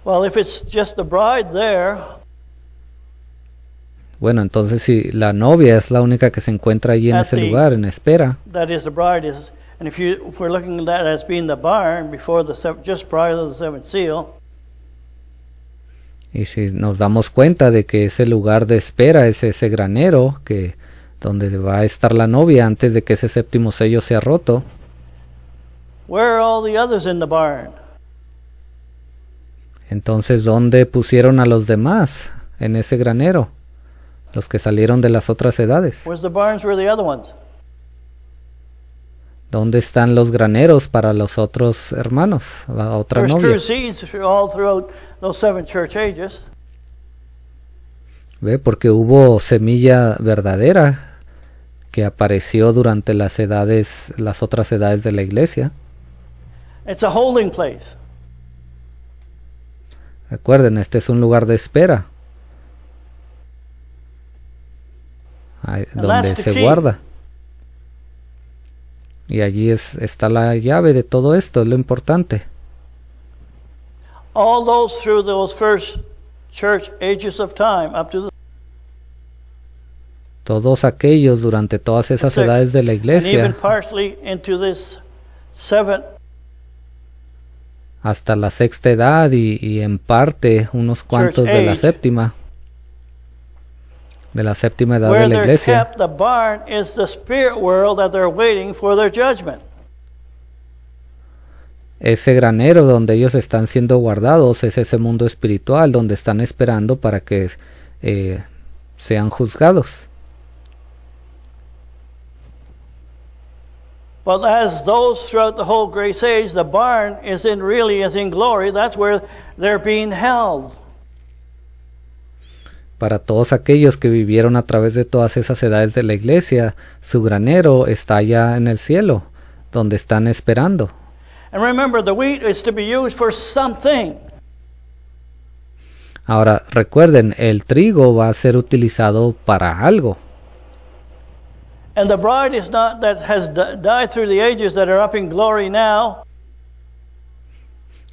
Well, if it's just the bride there, Bueno, entonces si la novia es la única que se encuentra allí en At ese the- lugar, en espera, that is the bride is, and if we're looking at that as being the barn before just prior to the seventh seal, y si nos damos cuenta de que ese lugar de espera es ese granero que donde va a estar la novia antes de que ese séptimo sello sea roto, where are all the others in the barn? entonces ¿dónde pusieron a los demás en ese granero? Los que salieron de las otras edades. Where's the barns for the other ones? ¿Dónde están los graneros para los otros hermanos, la otra There's novia? true seeds all throughout those seven church ages. ¿Ve? Porque hubo semilla verdadera que apareció durante las otras edades de la iglesia. It's a holding place. Recuerden, este es un lugar de espera, donde that's the se key. guarda. Y allí está la llave de todo esto, es lo importante. All those through those first church ages of time up to the Todos aquellos durante todas esas sixth, edades de la and even iglesia, partially into this seventh, hasta la sexta edad y en parte unos cuantos de la age. séptima, edad where de la they're iglesia. kept, the barn is the spirit world that they're waiting for their judgment. Ese granero donde ellos están siendo guardados es ese mundo espiritual donde están esperando para que sean juzgados. But as those throughout the whole grace age, the barn is in glory. That's where they're being held. Para todos aquellos que vivieron a través de todas esas edades de la iglesia, su granero está allá en el cielo, donde están esperando. And remember, the wheat is to be used for something. Ahora, recuerden, el trigo va a ser utilizado para algo. And the bride is not that has died through the ages that are up in glory now.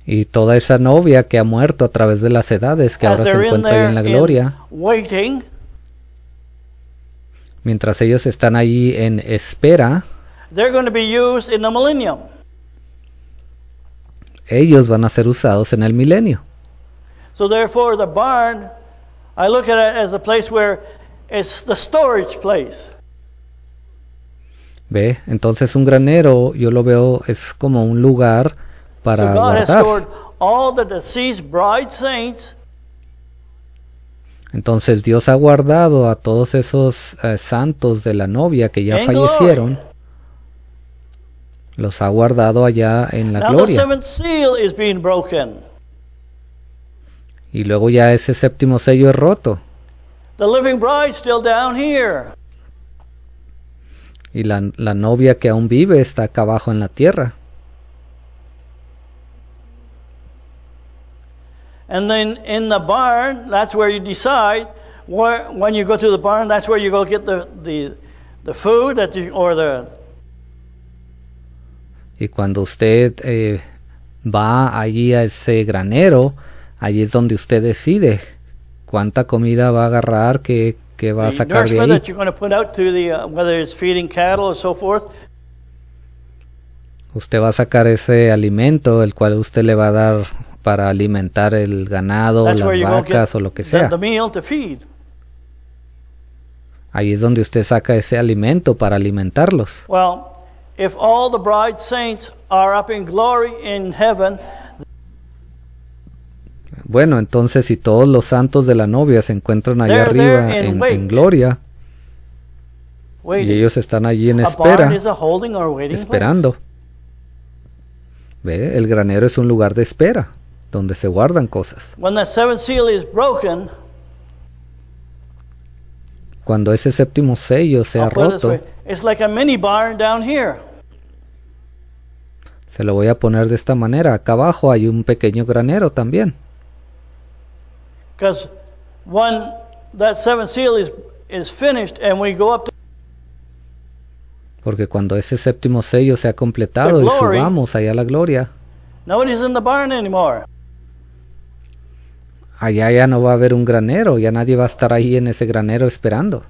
Y toda esa novia que ha muerto a través de las edades, que as ahora se they're in encuentra ahí there en la gloria, waiting, mientras ellos están allí en espera, they're going to be used in the millennium. ellos van a ser usados en el milenio. So therefore, the barn, I look at it as a place where it's the storage place. ¿Ve? Entonces un granero, yo lo veo, es como un lugar para So God has guardar. stored all the deceased bride saints Entonces Dios ha guardado a todos esos santos de la novia que ya in fallecieron, glory. los ha guardado allá en la Now the gloria. seventh seal is being broken. Y luego ya ese séptimo sello es roto. The living bride still down here. Y la novia que aún vive está acá abajo en la tierra. And then in the barn, that's where you decide when you go to the barn, that's where you go get the food or the Y cuando usted va allí a ese granero, allí es donde usted decide cuánta comida va a agarrar, qué ¿qué va a the sacar de nourishment ahí? that you're going to put out to the, whether it's feeding cattle or so forth, Usted va a sacar ese alimento, el cual usted le va a dar para alimentar el ganado, that's las where you're going to vacas get o lo que sea. the meal to feed. Ahí es donde usted saca ese alimento para alimentarlos. Well, if all the bride saints are up in glory in heaven, Bueno, entonces si todos los santos de la novia se encuentran allá They're arriba there in en wait. gloria y waiting. ellos están allí en A espera, barn is a holding or waiting place. esperando. ¿Ve? El granero es un lugar de espera, donde se guardan cosas. When that seventh seal is broken, Cuando ese séptimo sello sea I'll put it this roto, way, it's like a mini barn down here. se lo voy a poner de esta manera. Acá abajo hay un pequeño granero también. Because when that seventh seal is finished and we go up to Porque cuando ese séptimo sello sea completado y The glory. subamos allá a la gloria, nobody's in the barn anymore. allá ya no va a haber un granero, ya nadie va a estar ahí en ese granero esperando.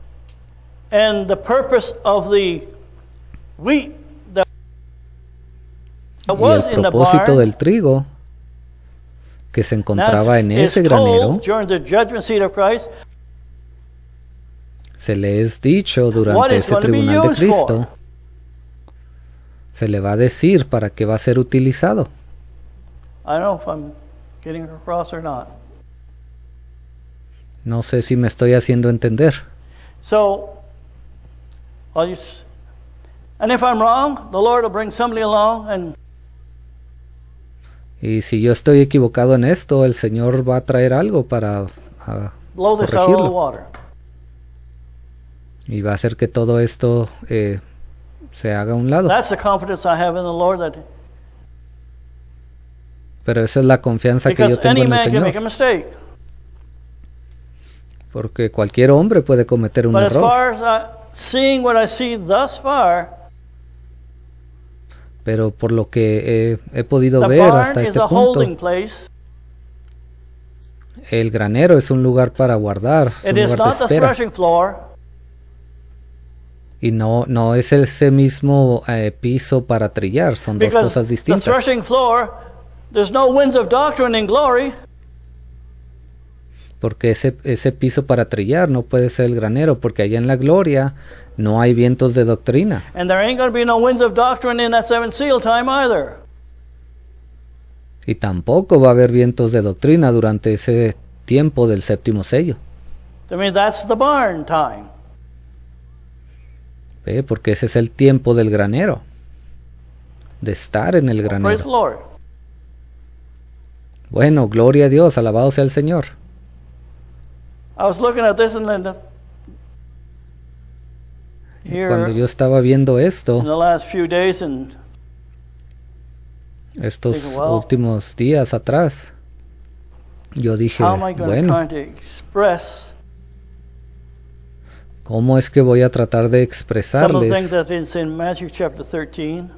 And the purpose of the wheat that Y was el in the propósito barn, del trigo que se encontraba en is ese granero, told during the judgment seat of Christ, se le es dicho what durante it's ese going to be tribunal de used Cristo, for. se le va a decir para qué va a ser utilizado. I don't know if I'm getting across or not. No sé si me estoy haciendo entender. So, and if I'm wrong, the Lord will bring somebody along and Y si yo estoy equivocado en esto, el Señor va a traer algo para blow this out of the corregirlo. water. Y va a hacer que todo esto se haga a un lado. That's the confidence I have in the Lord, that Pero esa es la confianza que yo because tengo any en el man can make a Señor. mistake. Porque cualquier hombre puede cometer un But as error. far as seeing what I see thus far, Pero por lo que he podido the ver barn hasta is este a punto, holding place. el granero es un lugar para guardar, es It un is lugar de not the espera. threshing floor. Y no es ese mismo piso para trillar, son dos Because cosas the distintas. threshing floor, there's no winds of doctrine in glory. Porque ese piso para trillar no puede ser el granero, porque allá en la gloria no hay vientos de doctrina. And there ain't going to be no winds of doctrine in that seventh seal time either. Y tampoco va a haber vientos de doctrina durante ese tiempo del séptimo sello. I mean, that's the barn time. ¿Ve? Porque ese es el tiempo del granero, de estar en el Praise the granero. Lord. Bueno, gloria a Dios, alabado sea el Señor. I was looking at this and then Cuando here yo estaba viendo in esto, the last few days, and estos Digo, wow. últimos días atrás, yo dije, how am I going to bueno, try to express ¿cómo es que voy a tratar de some of the things expresarles that is in Matthew chapter 13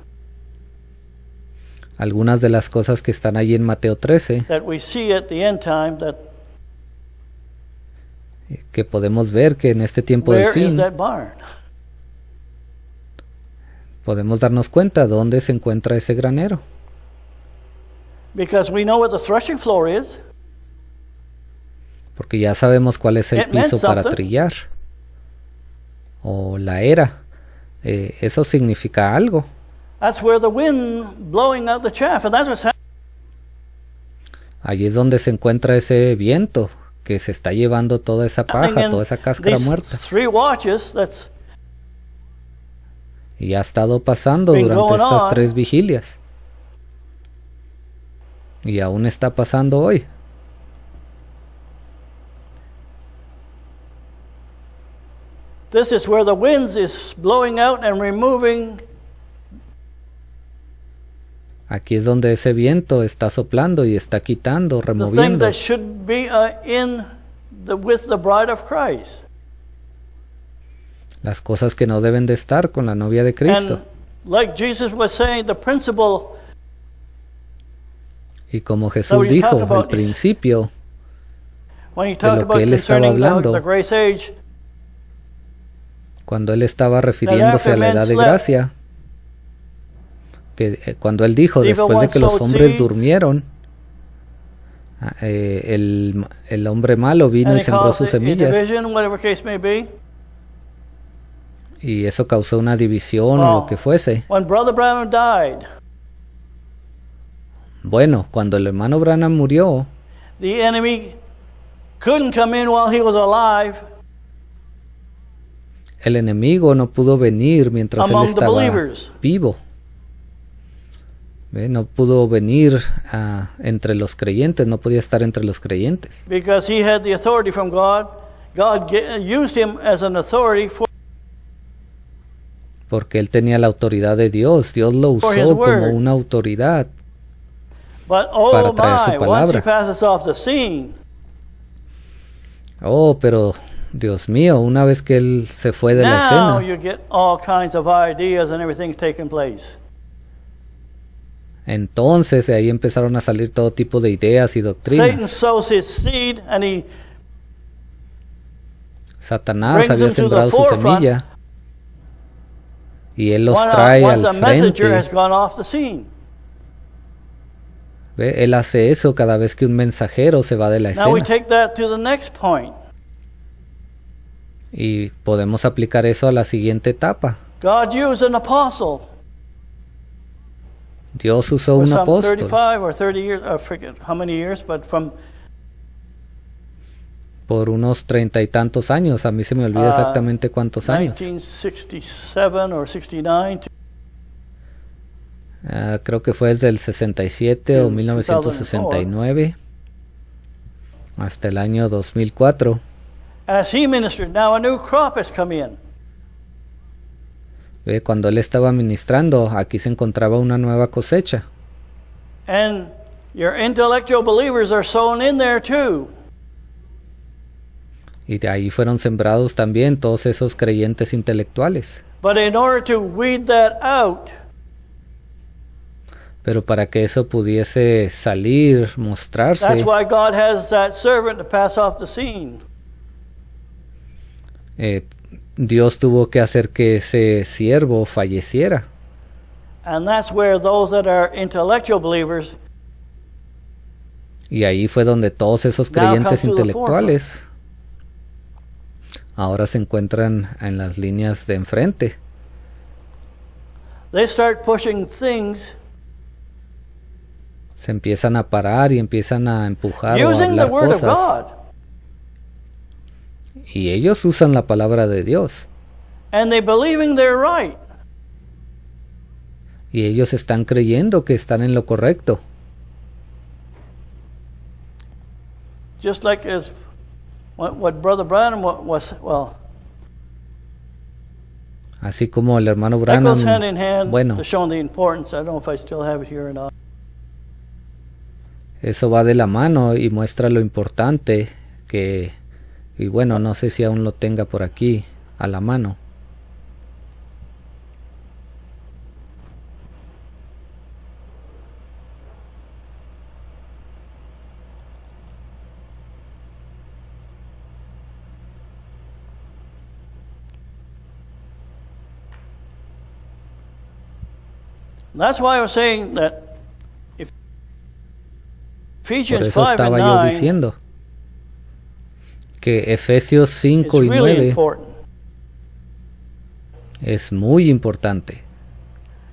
algunas de las cosas que están ahí en Mateo 13, that we see at the end time, that que podemos ver que en este tiempo del where is fin that barn? podemos darnos cuenta dónde se encuentra ese granero? Because we know what the threshing floor is. Porque ya sabemos cuál es el It meant piso para something. trillar. O la era. Eso significa algo. That's where the wind blowing out the chaff, and that's what's happening. Allí es donde se encuentra ese viento que se está llevando toda esa paja, in toda esa cáscara these muerta. 3 watches. That's Y ha estado pasando been durante going estas on. 3 vigilias. Y aún está pasando hoy. this is where the winds is blowing out and removing Aquí es donde ese viento está soplando y está quitando, the things removiendo that should be with the bride of Christ. las cosas que no deben de estar con la novia de Cristo. And like Jesus was saying, the principle Y como So Jesús he's dijo talking about al principio, when he lo talked que about él estaba concerning hablando, the grace age, cuando él estaba refiriéndose a la edad de gracia, que cuando él dijo, después de que los hombres durmieron, el hombre malo vino y sembró sus semillas, y eso causó una división o lo que fuese. Bueno, cuando el hermano Branham murió, the enemy couldn't come in while he was alive. El enemigo no pudo venir mientras él estaba vivo. No pudo venir entre los creyentes, no podía estar entre los creyentes. Because he had the authority from God. God used him as an authority for porque él tenía la autoridad de Dios. Dios lo usó como una autoridad para traer su palabra. Oh, pero Dios mío, una vez que él se fue de la escena, entonces de ahí empezaron a salir todo tipo de ideas y doctrinas. Satanás había sembrado su semilla y él los trae al frente. Él hace eso cada vez que un mensajero se va de la escena. Y podemos aplicar eso a la siguiente etapa. Dios usó un apóstol por unos 30 y tantos años. A mí se me olvida exactamente cuántos años. 1967 o 69. Creo que fue desde el 67 o 1969 hasta el año 2004. As he ministered, now a new crop has come in. Cuando él estaba ministrando, aquí se encontraba una nueva cosecha. And your intellectual believers are sown in there too. Y de ahí fueron sembrados también todos esos creyentes intelectuales. But in order to weed that out, pero para que eso pudiese salir, mostrarse, that's why God has that servant to pass off the scene. Dios tuvo que hacer que ese siervo falleciera. And that's where those that are intellectual believers, y ahí fue donde todos esos creyentes intelectuales ahora se encuentran en las líneas de enfrente. They start pushing things, se empiezan a parar y empiezan a empujar o a using the hablar word of cosas. God. Y ellos usan la palabra de Dios. And they believing they're right. Y ellos están creyendo que están en lo correcto. Just like as what Brother Branham was, well, así como el hermano that goes Branham, hand in hand bueno, to show the importance. I don't know if I still have it here or not. eso va de la mano y muestra lo importante que, y bueno, no sé si aún lo tenga por aquí a la mano. That's why I was saying that Por Ephesians eso 5 and estaba yo 9 diciendo que Efesios 5 is y really 9 important. es muy importante.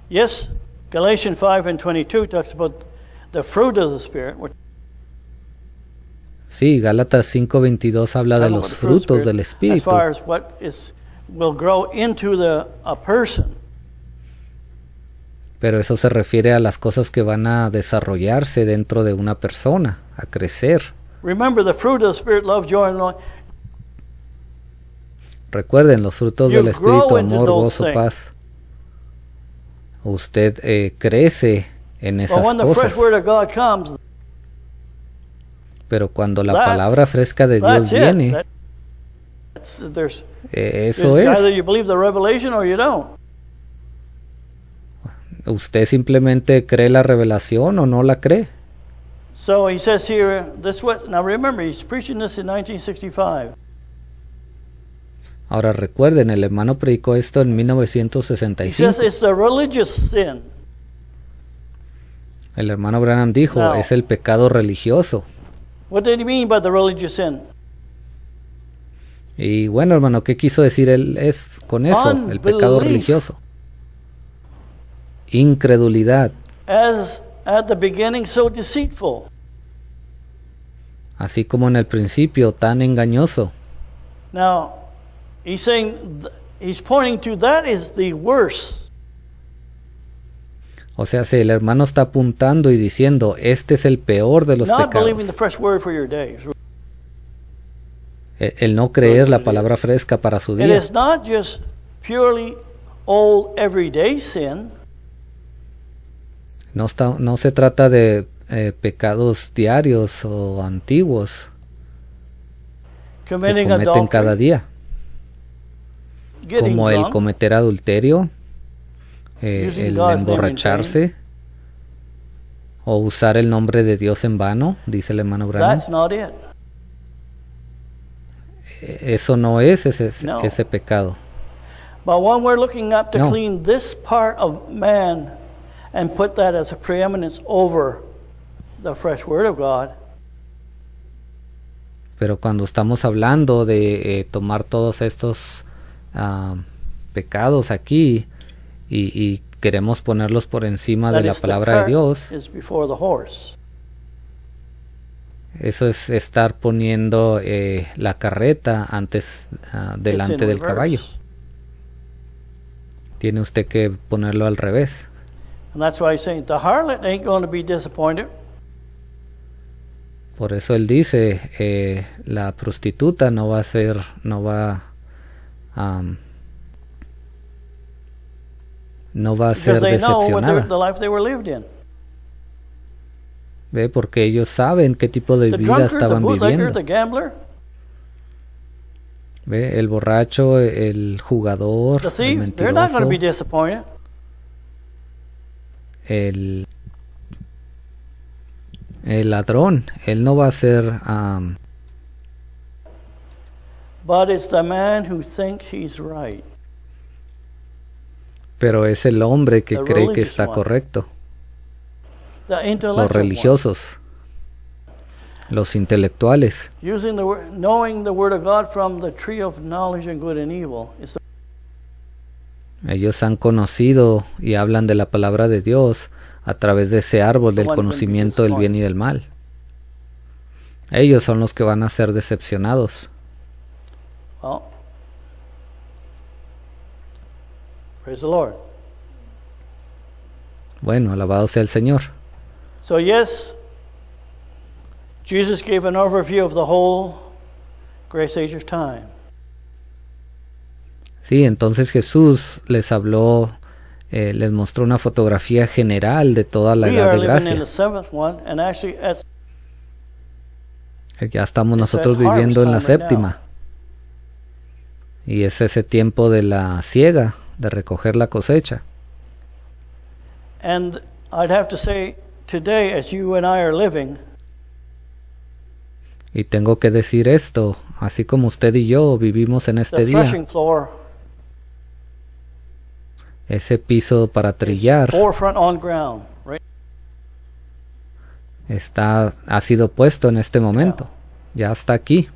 Yes, Galatians 5 and 22 talks about the fruit of the Spirit. Sí, Gálatas 5:22 habla de los frutos del As Espíritu, far as what will grow into a person. pero eso se refiere a las cosas que van a desarrollarse dentro de una persona, a crecer. Remember the fruit of the Spirit, love, joy, and joy. Recuerden los frutos You del Espíritu, grow into amor, those gozo, things. paz. Usted crece en But esas when the fresh cosas, word of God comes, pero cuando la that's- palabra fresca de Dios that's it. viene, eso Either es. you believe the revelation or you don't. Usted simplemente cree la revelación o no la cree. So he says here, now remember, he's preaching this in 1965. Ahora recuerden, el hermano predicó esto en He 1965. says it's a religious sin. El hermano Branham dijo, No. es el pecado religioso. What did he mean by the religious sin? Y bueno, hermano, ¿qué quiso decir él es con eso? El pecado Unbelief. religioso. Incredulidad. As at the beginning, so deceitful. Así como en el principio, tan engañoso. Now, he's saying, he's pointing to that is the worst. O sea, si el hermano está apuntando y diciendo, este es el peor de los Not believing the pecados. fresh word for your day. El no creer la palabra fresca para su It día. is not just purely old everyday sin. No se trata de pecados diarios o antiguos que Committing cometen cada adultery, día, getting como el drunk, cometer adulterio, Using el God's name in emborracharse o usar el nombre de Dios en vano, dice el hermano Branham. that's not it. Eso no es No. ese pecado. But when we're looking up to No. clean this part of man and put that as a preeminence over the fresh word of God, Pero cuando estamos hablando de tomar todos estos pecados aquí y queremos ponerlos por encima de that la is the palabra de cart Dios, is before the horse. eso es estar poniendo la carreta antes delante It's in del reverse. caballo. Tiene usted que ponerlo al revés. And that's why he's saying the harlot ain't going to be disappointed. Por eso él dice, la prostituta no va a ser, no va a ser Because they know what decepcionada. the life they were lived in. ¿Ve? Porque ellos saben qué tipo de The vida drunkard, the estaban bootlegger, viviendo. the gambler, ¿Ve? El borracho, el jugador, the el thief, they're not going to mentiroso, be disappointed. el ladrón, él no va a ser But it's the man who thinks he's right. pero es el hombre que The cree que religious está one. correcto. The Los intellectual religiosos, los intelectuales, one. Using the word, knowing the word of God from the tree of knowledge and good and evil. Is the, ellos han conocido y hablan de la palabra de Dios a través de ese árbol del The one conocimiento del bien y del mal. Ellos son los que van a ser decepcionados. well, praise the Lord. Bueno, alabado sea el Señor. So yes, Jesus gave an overview of the whole grace age of time. Sí, entonces Jesús les habló, les mostró una fotografía general de toda la We edad are de living in gracia. the seventh one, and actually at Ya estamos It's nosotros that harvest viviendo en la time right séptima. now. Y es ese tiempo de la siega, de recoger la cosecha. And I'd have to say, today, as you and I are living, Y tengo que decir esto, así como usted y yo vivimos en este the día, threshing floor ese piso para is trillar forefront on ground, right? ha sido puesto en este momento. Ya está aquí.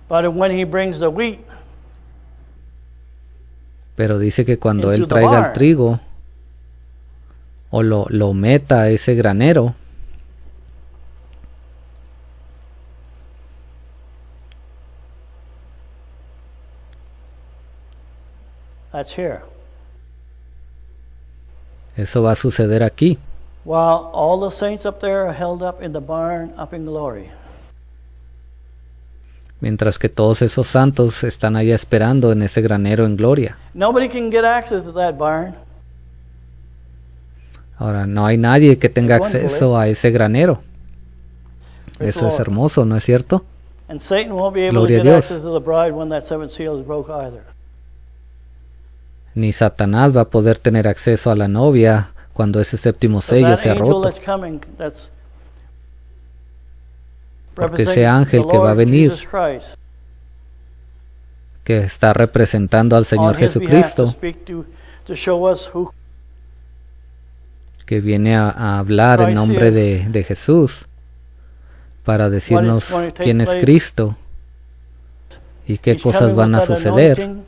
But when he brings the wheat, Pero dice que cuando Into Él the traiga el barn. trigo o lo meta a ese granero, that's here. eso va a suceder aquí. While all the saints up there are held up in the barn up in glory. Mientras que todos esos santos están allá esperando en ese granero en gloria. Nobody can get access to that barn. Ahora, no hay nadie que tenga It's wonderful, acceso a ese granero. Praise Eso the es Lord. hermoso, ¿no es cierto? And Satan won't be able Gloria a to get Dios. access to the bride when that seventh seal is broke either. Ni Satanás va a poder tener acceso a la novia cuando ese séptimo So sello that sea angel roto. that's coming, that's Porque representing ese ángel the que va a Lord venir Jesus Christ, que está representando al Señor on his behalf Jesucristo, to speak to show us who que viene a hablar en nombre de Jesús para decirnos quién es Cristo y qué he's cosas coming van a with that suceder. anointing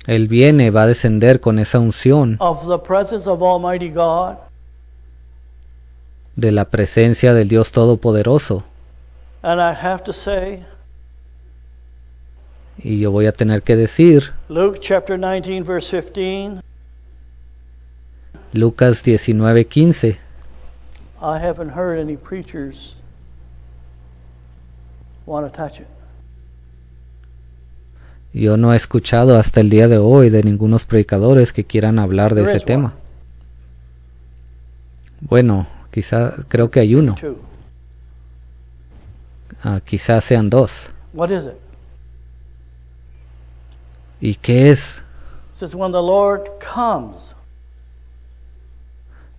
Él viene, va a descender con esa unción of the presence of Almighty God. de la presencia del Dios Todopoderoso. And I have to say, Y yo voy a tener que decir, Luke chapter 19, verse 15, Lucas 19:15, I haven't heard any preachers want to touch it. yo no he escuchado hasta el día de hoy de ningunos predicadores que quieran hablar de ese tema. Bueno, creo que hay uno. Two. Quizás sean dos. What is it? ¿Y qué es? It says, when the Lord comes.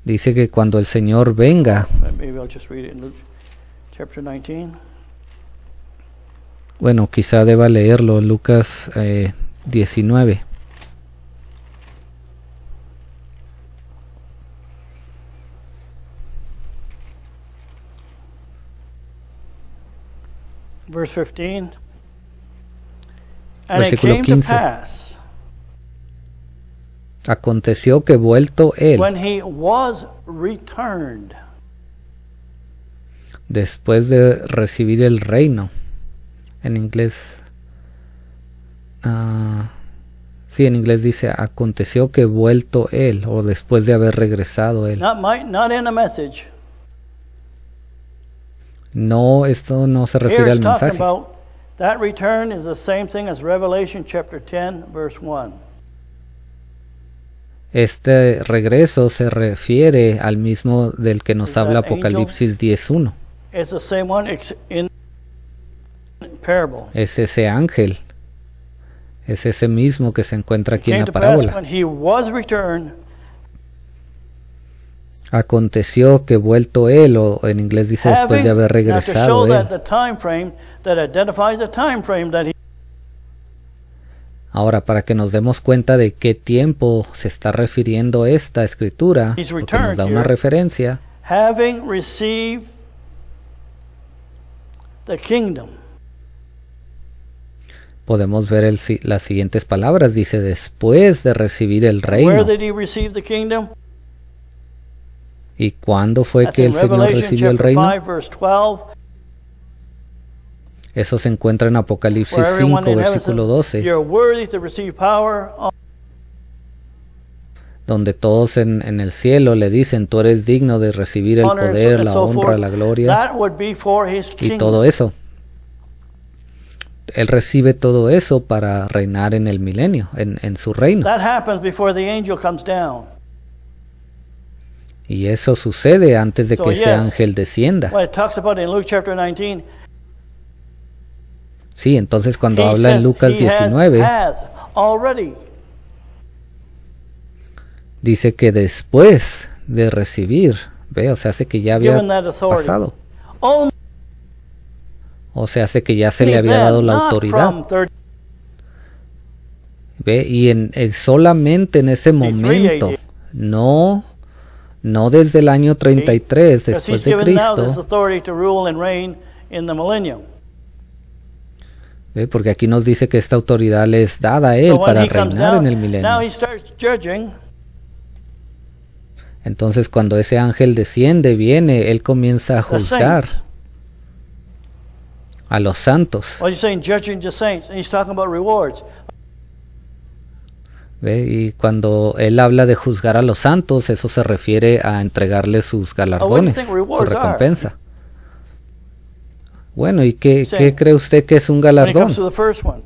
Dice que cuando el Señor venga, Maybe I'll just read it in Luke chapter 19. bueno, quizá deba leerlo, Lucas 19. Verse 15. And it Versículo came to 15. pass, Aconteció que vuelto él, when he was returned. después de recibir el reino, en inglés, sí, en inglés dice, aconteció que vuelto él, o después de haber regresado él. Not in the message. No, esto no se Here refiere it's al talking mensaje. about that return is the same thing as Revelation chapter 10, verse 1. Este regreso se refiere al mismo del que nos Is habla that angel? Apocalipsis 10:1. It's the same one in parable. Es ese ángel, es ese mismo que se encuentra aquí en Came la to pass parábola. when he was returned, Aconteció que vuelto él, o en inglés dice después de haber now to regresado show él. that the time frame that identifies the time frame that he Ahora, para que nos demos cuenta de qué tiempo se está refiriendo esta escritura, He's porque nos da returned una here. referencia, having received the kingdom. podemos ver las siguientes palabras. Dice, después de recibir el Where reino. did he receive the kingdom? ¿Y cuándo fue That's que in el Señor Revelation recibió el chapter reino? 5, verse 12. Eso se encuentra en Apocalipsis Where everyone 5, in heaven versículo says, 12, you're worthy to receive power. donde todos en el cielo le dicen, tú eres digno de recibir el honor, poder, and la so honra, forth. la gloria That would be for his y kingdom. todo eso. Él recibe todo eso para reinar en el milenio, en su reino. That happens before the angel comes down. Y eso sucede antes de So, que ese yes. ángel descienda. What it talks about in Luke chapter 19, Sí, entonces cuando he habla en says Lucas he has 19, already. dice que después de recibir, ve, o sea, hace que ya había Given that authority. pasado. Only O sea, hace que ya se le había then, dado la not autoridad. from 30 Ve, y solamente en ese momento, no desde el año 33 because después he's de given now this Cristo, authority to rule and reign in the millennium. ve, porque aquí nos dice que esta autoridad le es dada a él So when para he comes reinar down, en el now milenio. he starts judging. Entonces cuando ese ángel desciende, viene, él comienza a the juzgar saints. a los santos. Well, he's saying judging the saints, and he's talking about rewards. ¿Ve? Y cuando él habla de juzgar a los santos, eso se refiere a entregarles sus galardones, think su rewards are? recompensa. Bueno, ¿y qué Sí. cree usted que es un When it galardón? comes to the first one,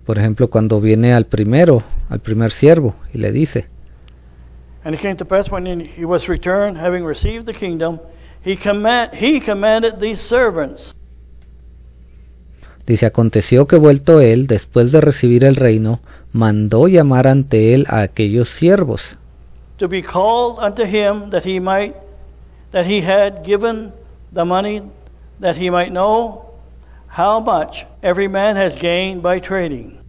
Por ejemplo, cuando viene al primer siervo, y le dice, and it came to pass when he was returned, having received the kingdom, he commanded these servants dice, aconteció que vuelto él, después de recibir el reino, mandó llamar ante él a aquellos siervos, to be called unto him that he had given the money, that he might know how much every man has gained by trading.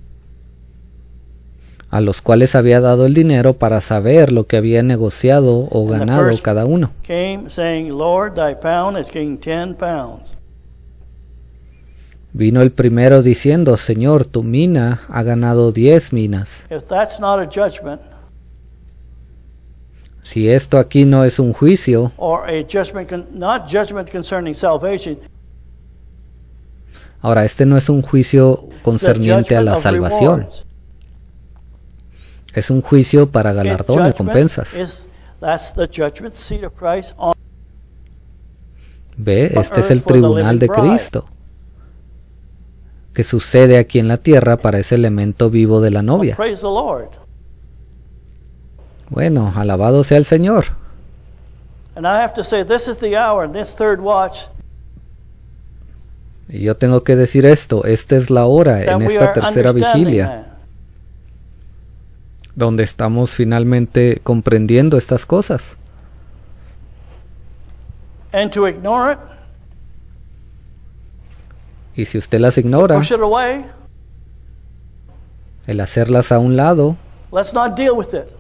A los cuales había dado el dinero para saber lo que había negociado o And the ganado first cada uno. came saying, Lord, thy pound is gained 10 pounds. Vino el primero diciendo, Señor, tu mina ha ganado 10 minas. If that's not a judgment Si esto aquí no es un juicio, or a judgment, not judgment concerning salvation, ahora este no es un juicio it's the concerniente a judgment la of salvación, rewards. es un juicio para Okay, galardón y judgment recompensas. that's the judgment seat of Christ on Ve, este es earth el for the tribunal de living bride. Cristo, que sucede aquí en la tierra para ese elemento vivo de la novia. Praise the Lord. Bueno, alabado sea el Señor. And I have to say, this is the hour, and this third watch, Y yo tengo que decir esto, esta es la hora that en we esta are tercera understanding vigilia, that. donde estamos finalmente comprendiendo estas cosas. And to ignore it, Y si usted las ignora, push it away, el hacerlas a un lado, let's not deal with it.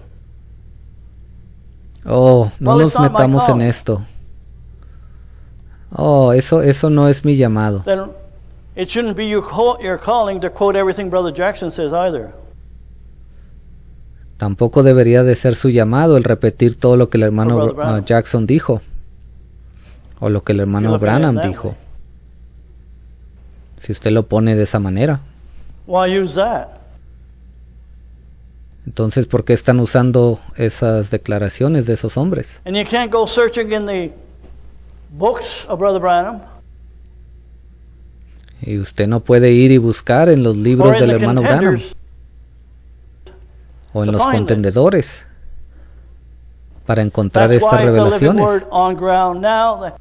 oh, no Well, nos it's not my metamos en calling. esto. Oh, eso no es mi llamado. Then it shouldn't be your calling to quote everything Brother Jackson says either. Tampoco debería de ser su llamado el repetir todo lo que el hermano Brother Branham. Jackson dijo, o lo que el hermano look at it Branham that dijo. way. Si usted lo pone de esa manera, Why use that? entonces ¿por qué están usando esas declaraciones de esos hombres? And you can't go searching in the books of Brother Branham Y usted no puede ir y buscar en los or libros in del the hermano Branham contenders o en to los find contendedores para encontrar That's estas why it's a living revelaciones. word on ground now that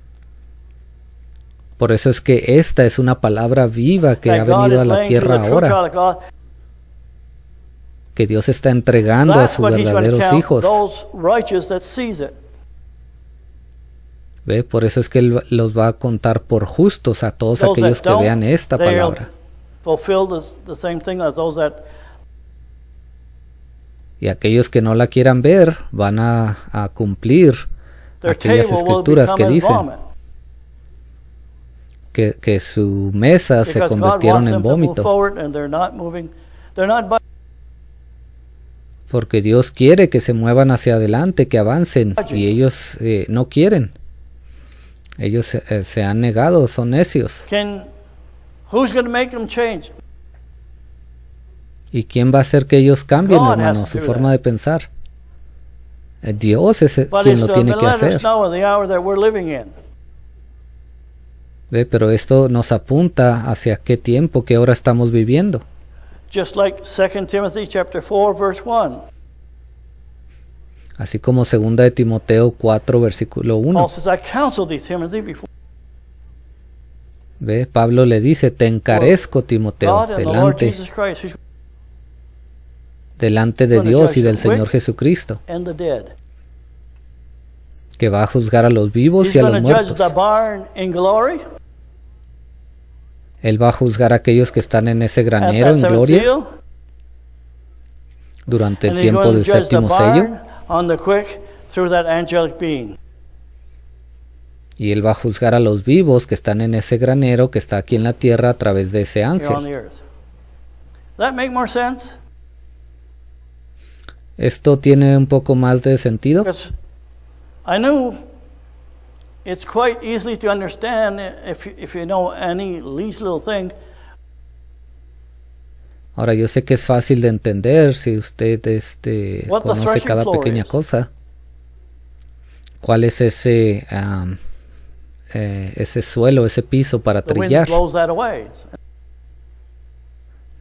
Por eso es que esta es una palabra viva que ha God venido a is la laying to tierra the true ahora, child of God. que Dios está entregando a That's sus what he's going to verdaderos count hijos. those righteous that sees it. ¿Ve? Por eso es que Él los va a contar por justos a todos Those aquellos that que vean don't, esta they'll palabra. fulfill the same thing as those that Y aquellos que no la quieran ver van a cumplir their aquellas table will escrituras que become as dicen vomit. que su mesa se Because God convirtieron wants en them to move vómito. forward and they're not moving. They're not Porque Dios quiere que se muevan hacia adelante, que avancen, y ellos no quieren. Ellos se han negado, son necios. who's going to make them change? ¿Y quién va a hacer que ellos cambien, God hermano, has to su do forma that. de pensar? Dios es But quien it's lo tiene been que let us hacer. know in the hour that we're living in. ¿Ve? Pero esto nos apunta hacia qué tiempo, qué hora estamos viviendo. Just like 2 Timothy chapter 4 verse 1. Así como 2 de Timoteo 4, versículo 1. Paul says, I counsel thee, Timothy, before ¿Ve? Pablo le dice, te encarezco, Timoteo, God and the Lord delante, Jesus Christ, who's delante de gonna Dios judge y del the Señor wicked Jesucristo, and the dead. que va a juzgar a los vivos He's y a going los to judge the muertos. barn in glory Él va a juzgar a aquellos que están en ese at granero that en seventh gloria seal, durante and el he's tiempo going to del judge the séptimo sello, barn on the quick through that angelic being. y Él va a juzgar a los vivos que están en ese granero que está aquí en la tierra a través de ese Here on ángel. the earth. That make more sense? ¿Esto tiene un poco más de sentido? Because I knew it's quite easy to understand if you know any least little thing. Ahora yo sé que es fácil de entender si usted What the conoce threshing cada floor pequeña is. cosa. ¿Cuál es ese suelo, ese piso para The wind trillar? blows that away.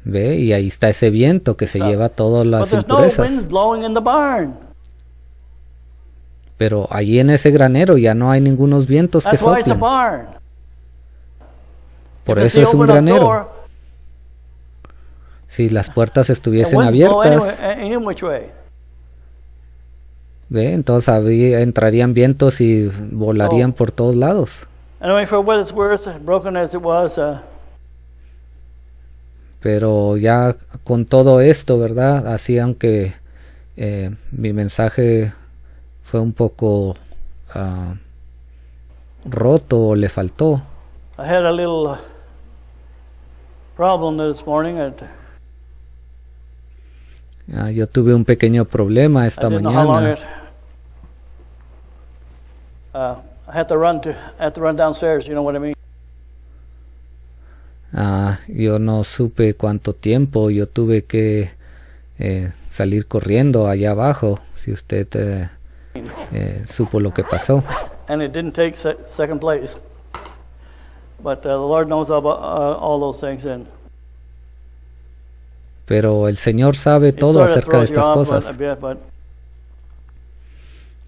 ¿Ve? Y ahí está ese viento que se Está. lleva todas But las there's no impurezas. wind blowing in the barn. Pero allí en ese granero ya no hay ningunos vientos que That's why it's a soplen. barn. Por If eso it's es the un open up granero. door, Si las puertas the estuviesen wind blow abiertas, any which way. ¿ve? Entonces entrarían vientos y volarían Oh. por todos lados. Anyway, for what it's worth, broken as it was, Pero ya con todo esto, ¿verdad? Así aunque mi mensaje fue un poco roto o le faltó. I had a little problem this morning. Yo tuve un pequeño problema esta I didn't know how long mañana. I had to run downstairs. You know what I mean? Yo no supe cuánto tiempo. Yo tuve que salir corriendo allá abajo. Si usted supo lo que pasó. And it didn't take second place. But the Lord knows about all those things. And Pero el Señor sabe todo acerca de estas cosas.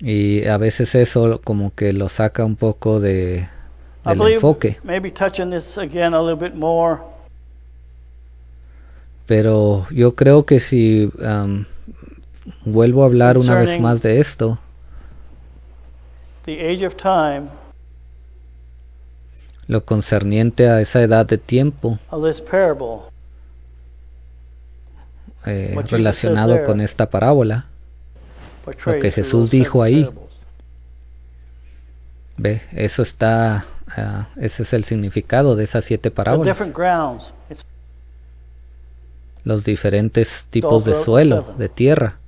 Y a veces eso como que lo saca un poco del enfoque. Pero yo creo que si vuelvo a hablar una vez más de esto, lo concerniente a esa edad de tiempo, relacionado con esta parábola, lo que Jesús dijo ahí, ve, eso está, ese es el significado de esas 7 parábolas. Los diferentes tipos de suelo, de tierra.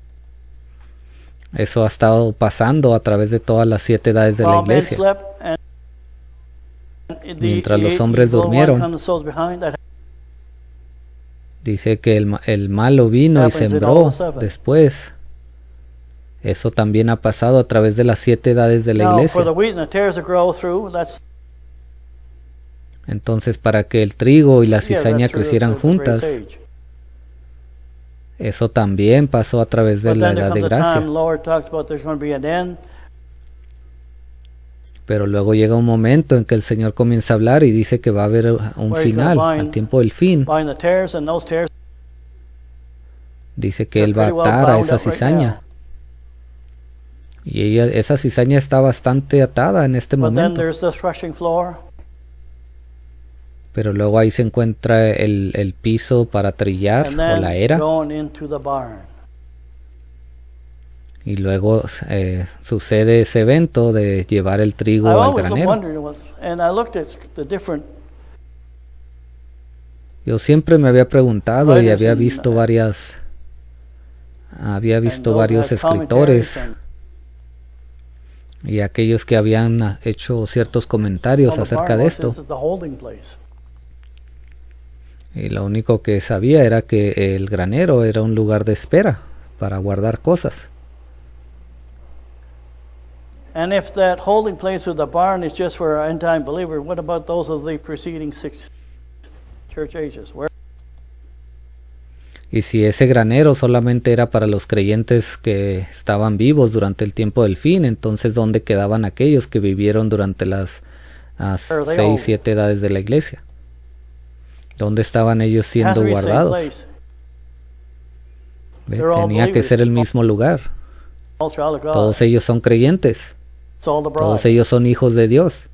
Eso ha estado pasando a través de todas las 7 edades de la iglesia. Mientras los hombres durmieron, dice que el malo vino y sembró después. Eso también ha pasado a través de las 7 edades de la iglesia. Entonces, para que el trigo y la cizaña crecieran juntas, eso también pasó a través de la edad de gracia. Pero luego llega un momento en que el Señor comienza a hablar y dice que va a haber un final, al tiempo del fin. Dice que Él va a atar a esa cizaña. Y esa cizaña está bastante atada en este momento. Pero luego ahí se encuentra el piso para trillar, o la era. Y luego sucede ese evento de llevar el trigo al granero. Yo siempre me había preguntado y había visto varios escritores y aquellos que habían hecho ciertos comentarios acerca de esto. Y lo único que sabía era que el granero era un lugar de espera para guardar cosas. And if that holding place of the barn is just for an end-time believer, what about those of the preceding 6 church ages? Y si ese granero solamente era para los creyentes que estaban vivos durante el tiempo del fin, entonces ¿dónde quedaban aquellos que vivieron durante las 6, 7 edades de la iglesia? ¿Dónde estaban ellos siendo guardados? Tenía que ser el mismo lugar. Todos ellos son creyentes. Todos ellos son hijos de Dios.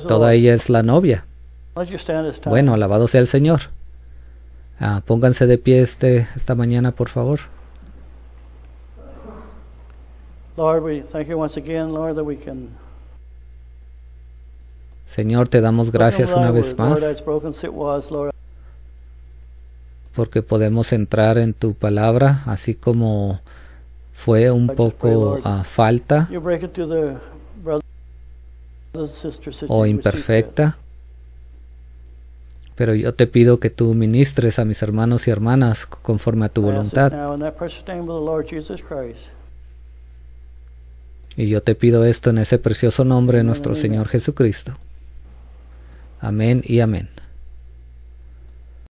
Toda ella es la novia. Bueno, alabado sea el Señor. Pónganse de pie esta mañana, por favor. Señor, te damos gracias una vez más porque podemos entrar en tu palabra, así como fue un poco falta o imperfecta. Pero yo te pido que tú ministres a mis hermanos y hermanas conforme a tu voluntad. Y yo te pido esto en ese precioso nombre de nuestro Señor Jesucristo. Amén y amén.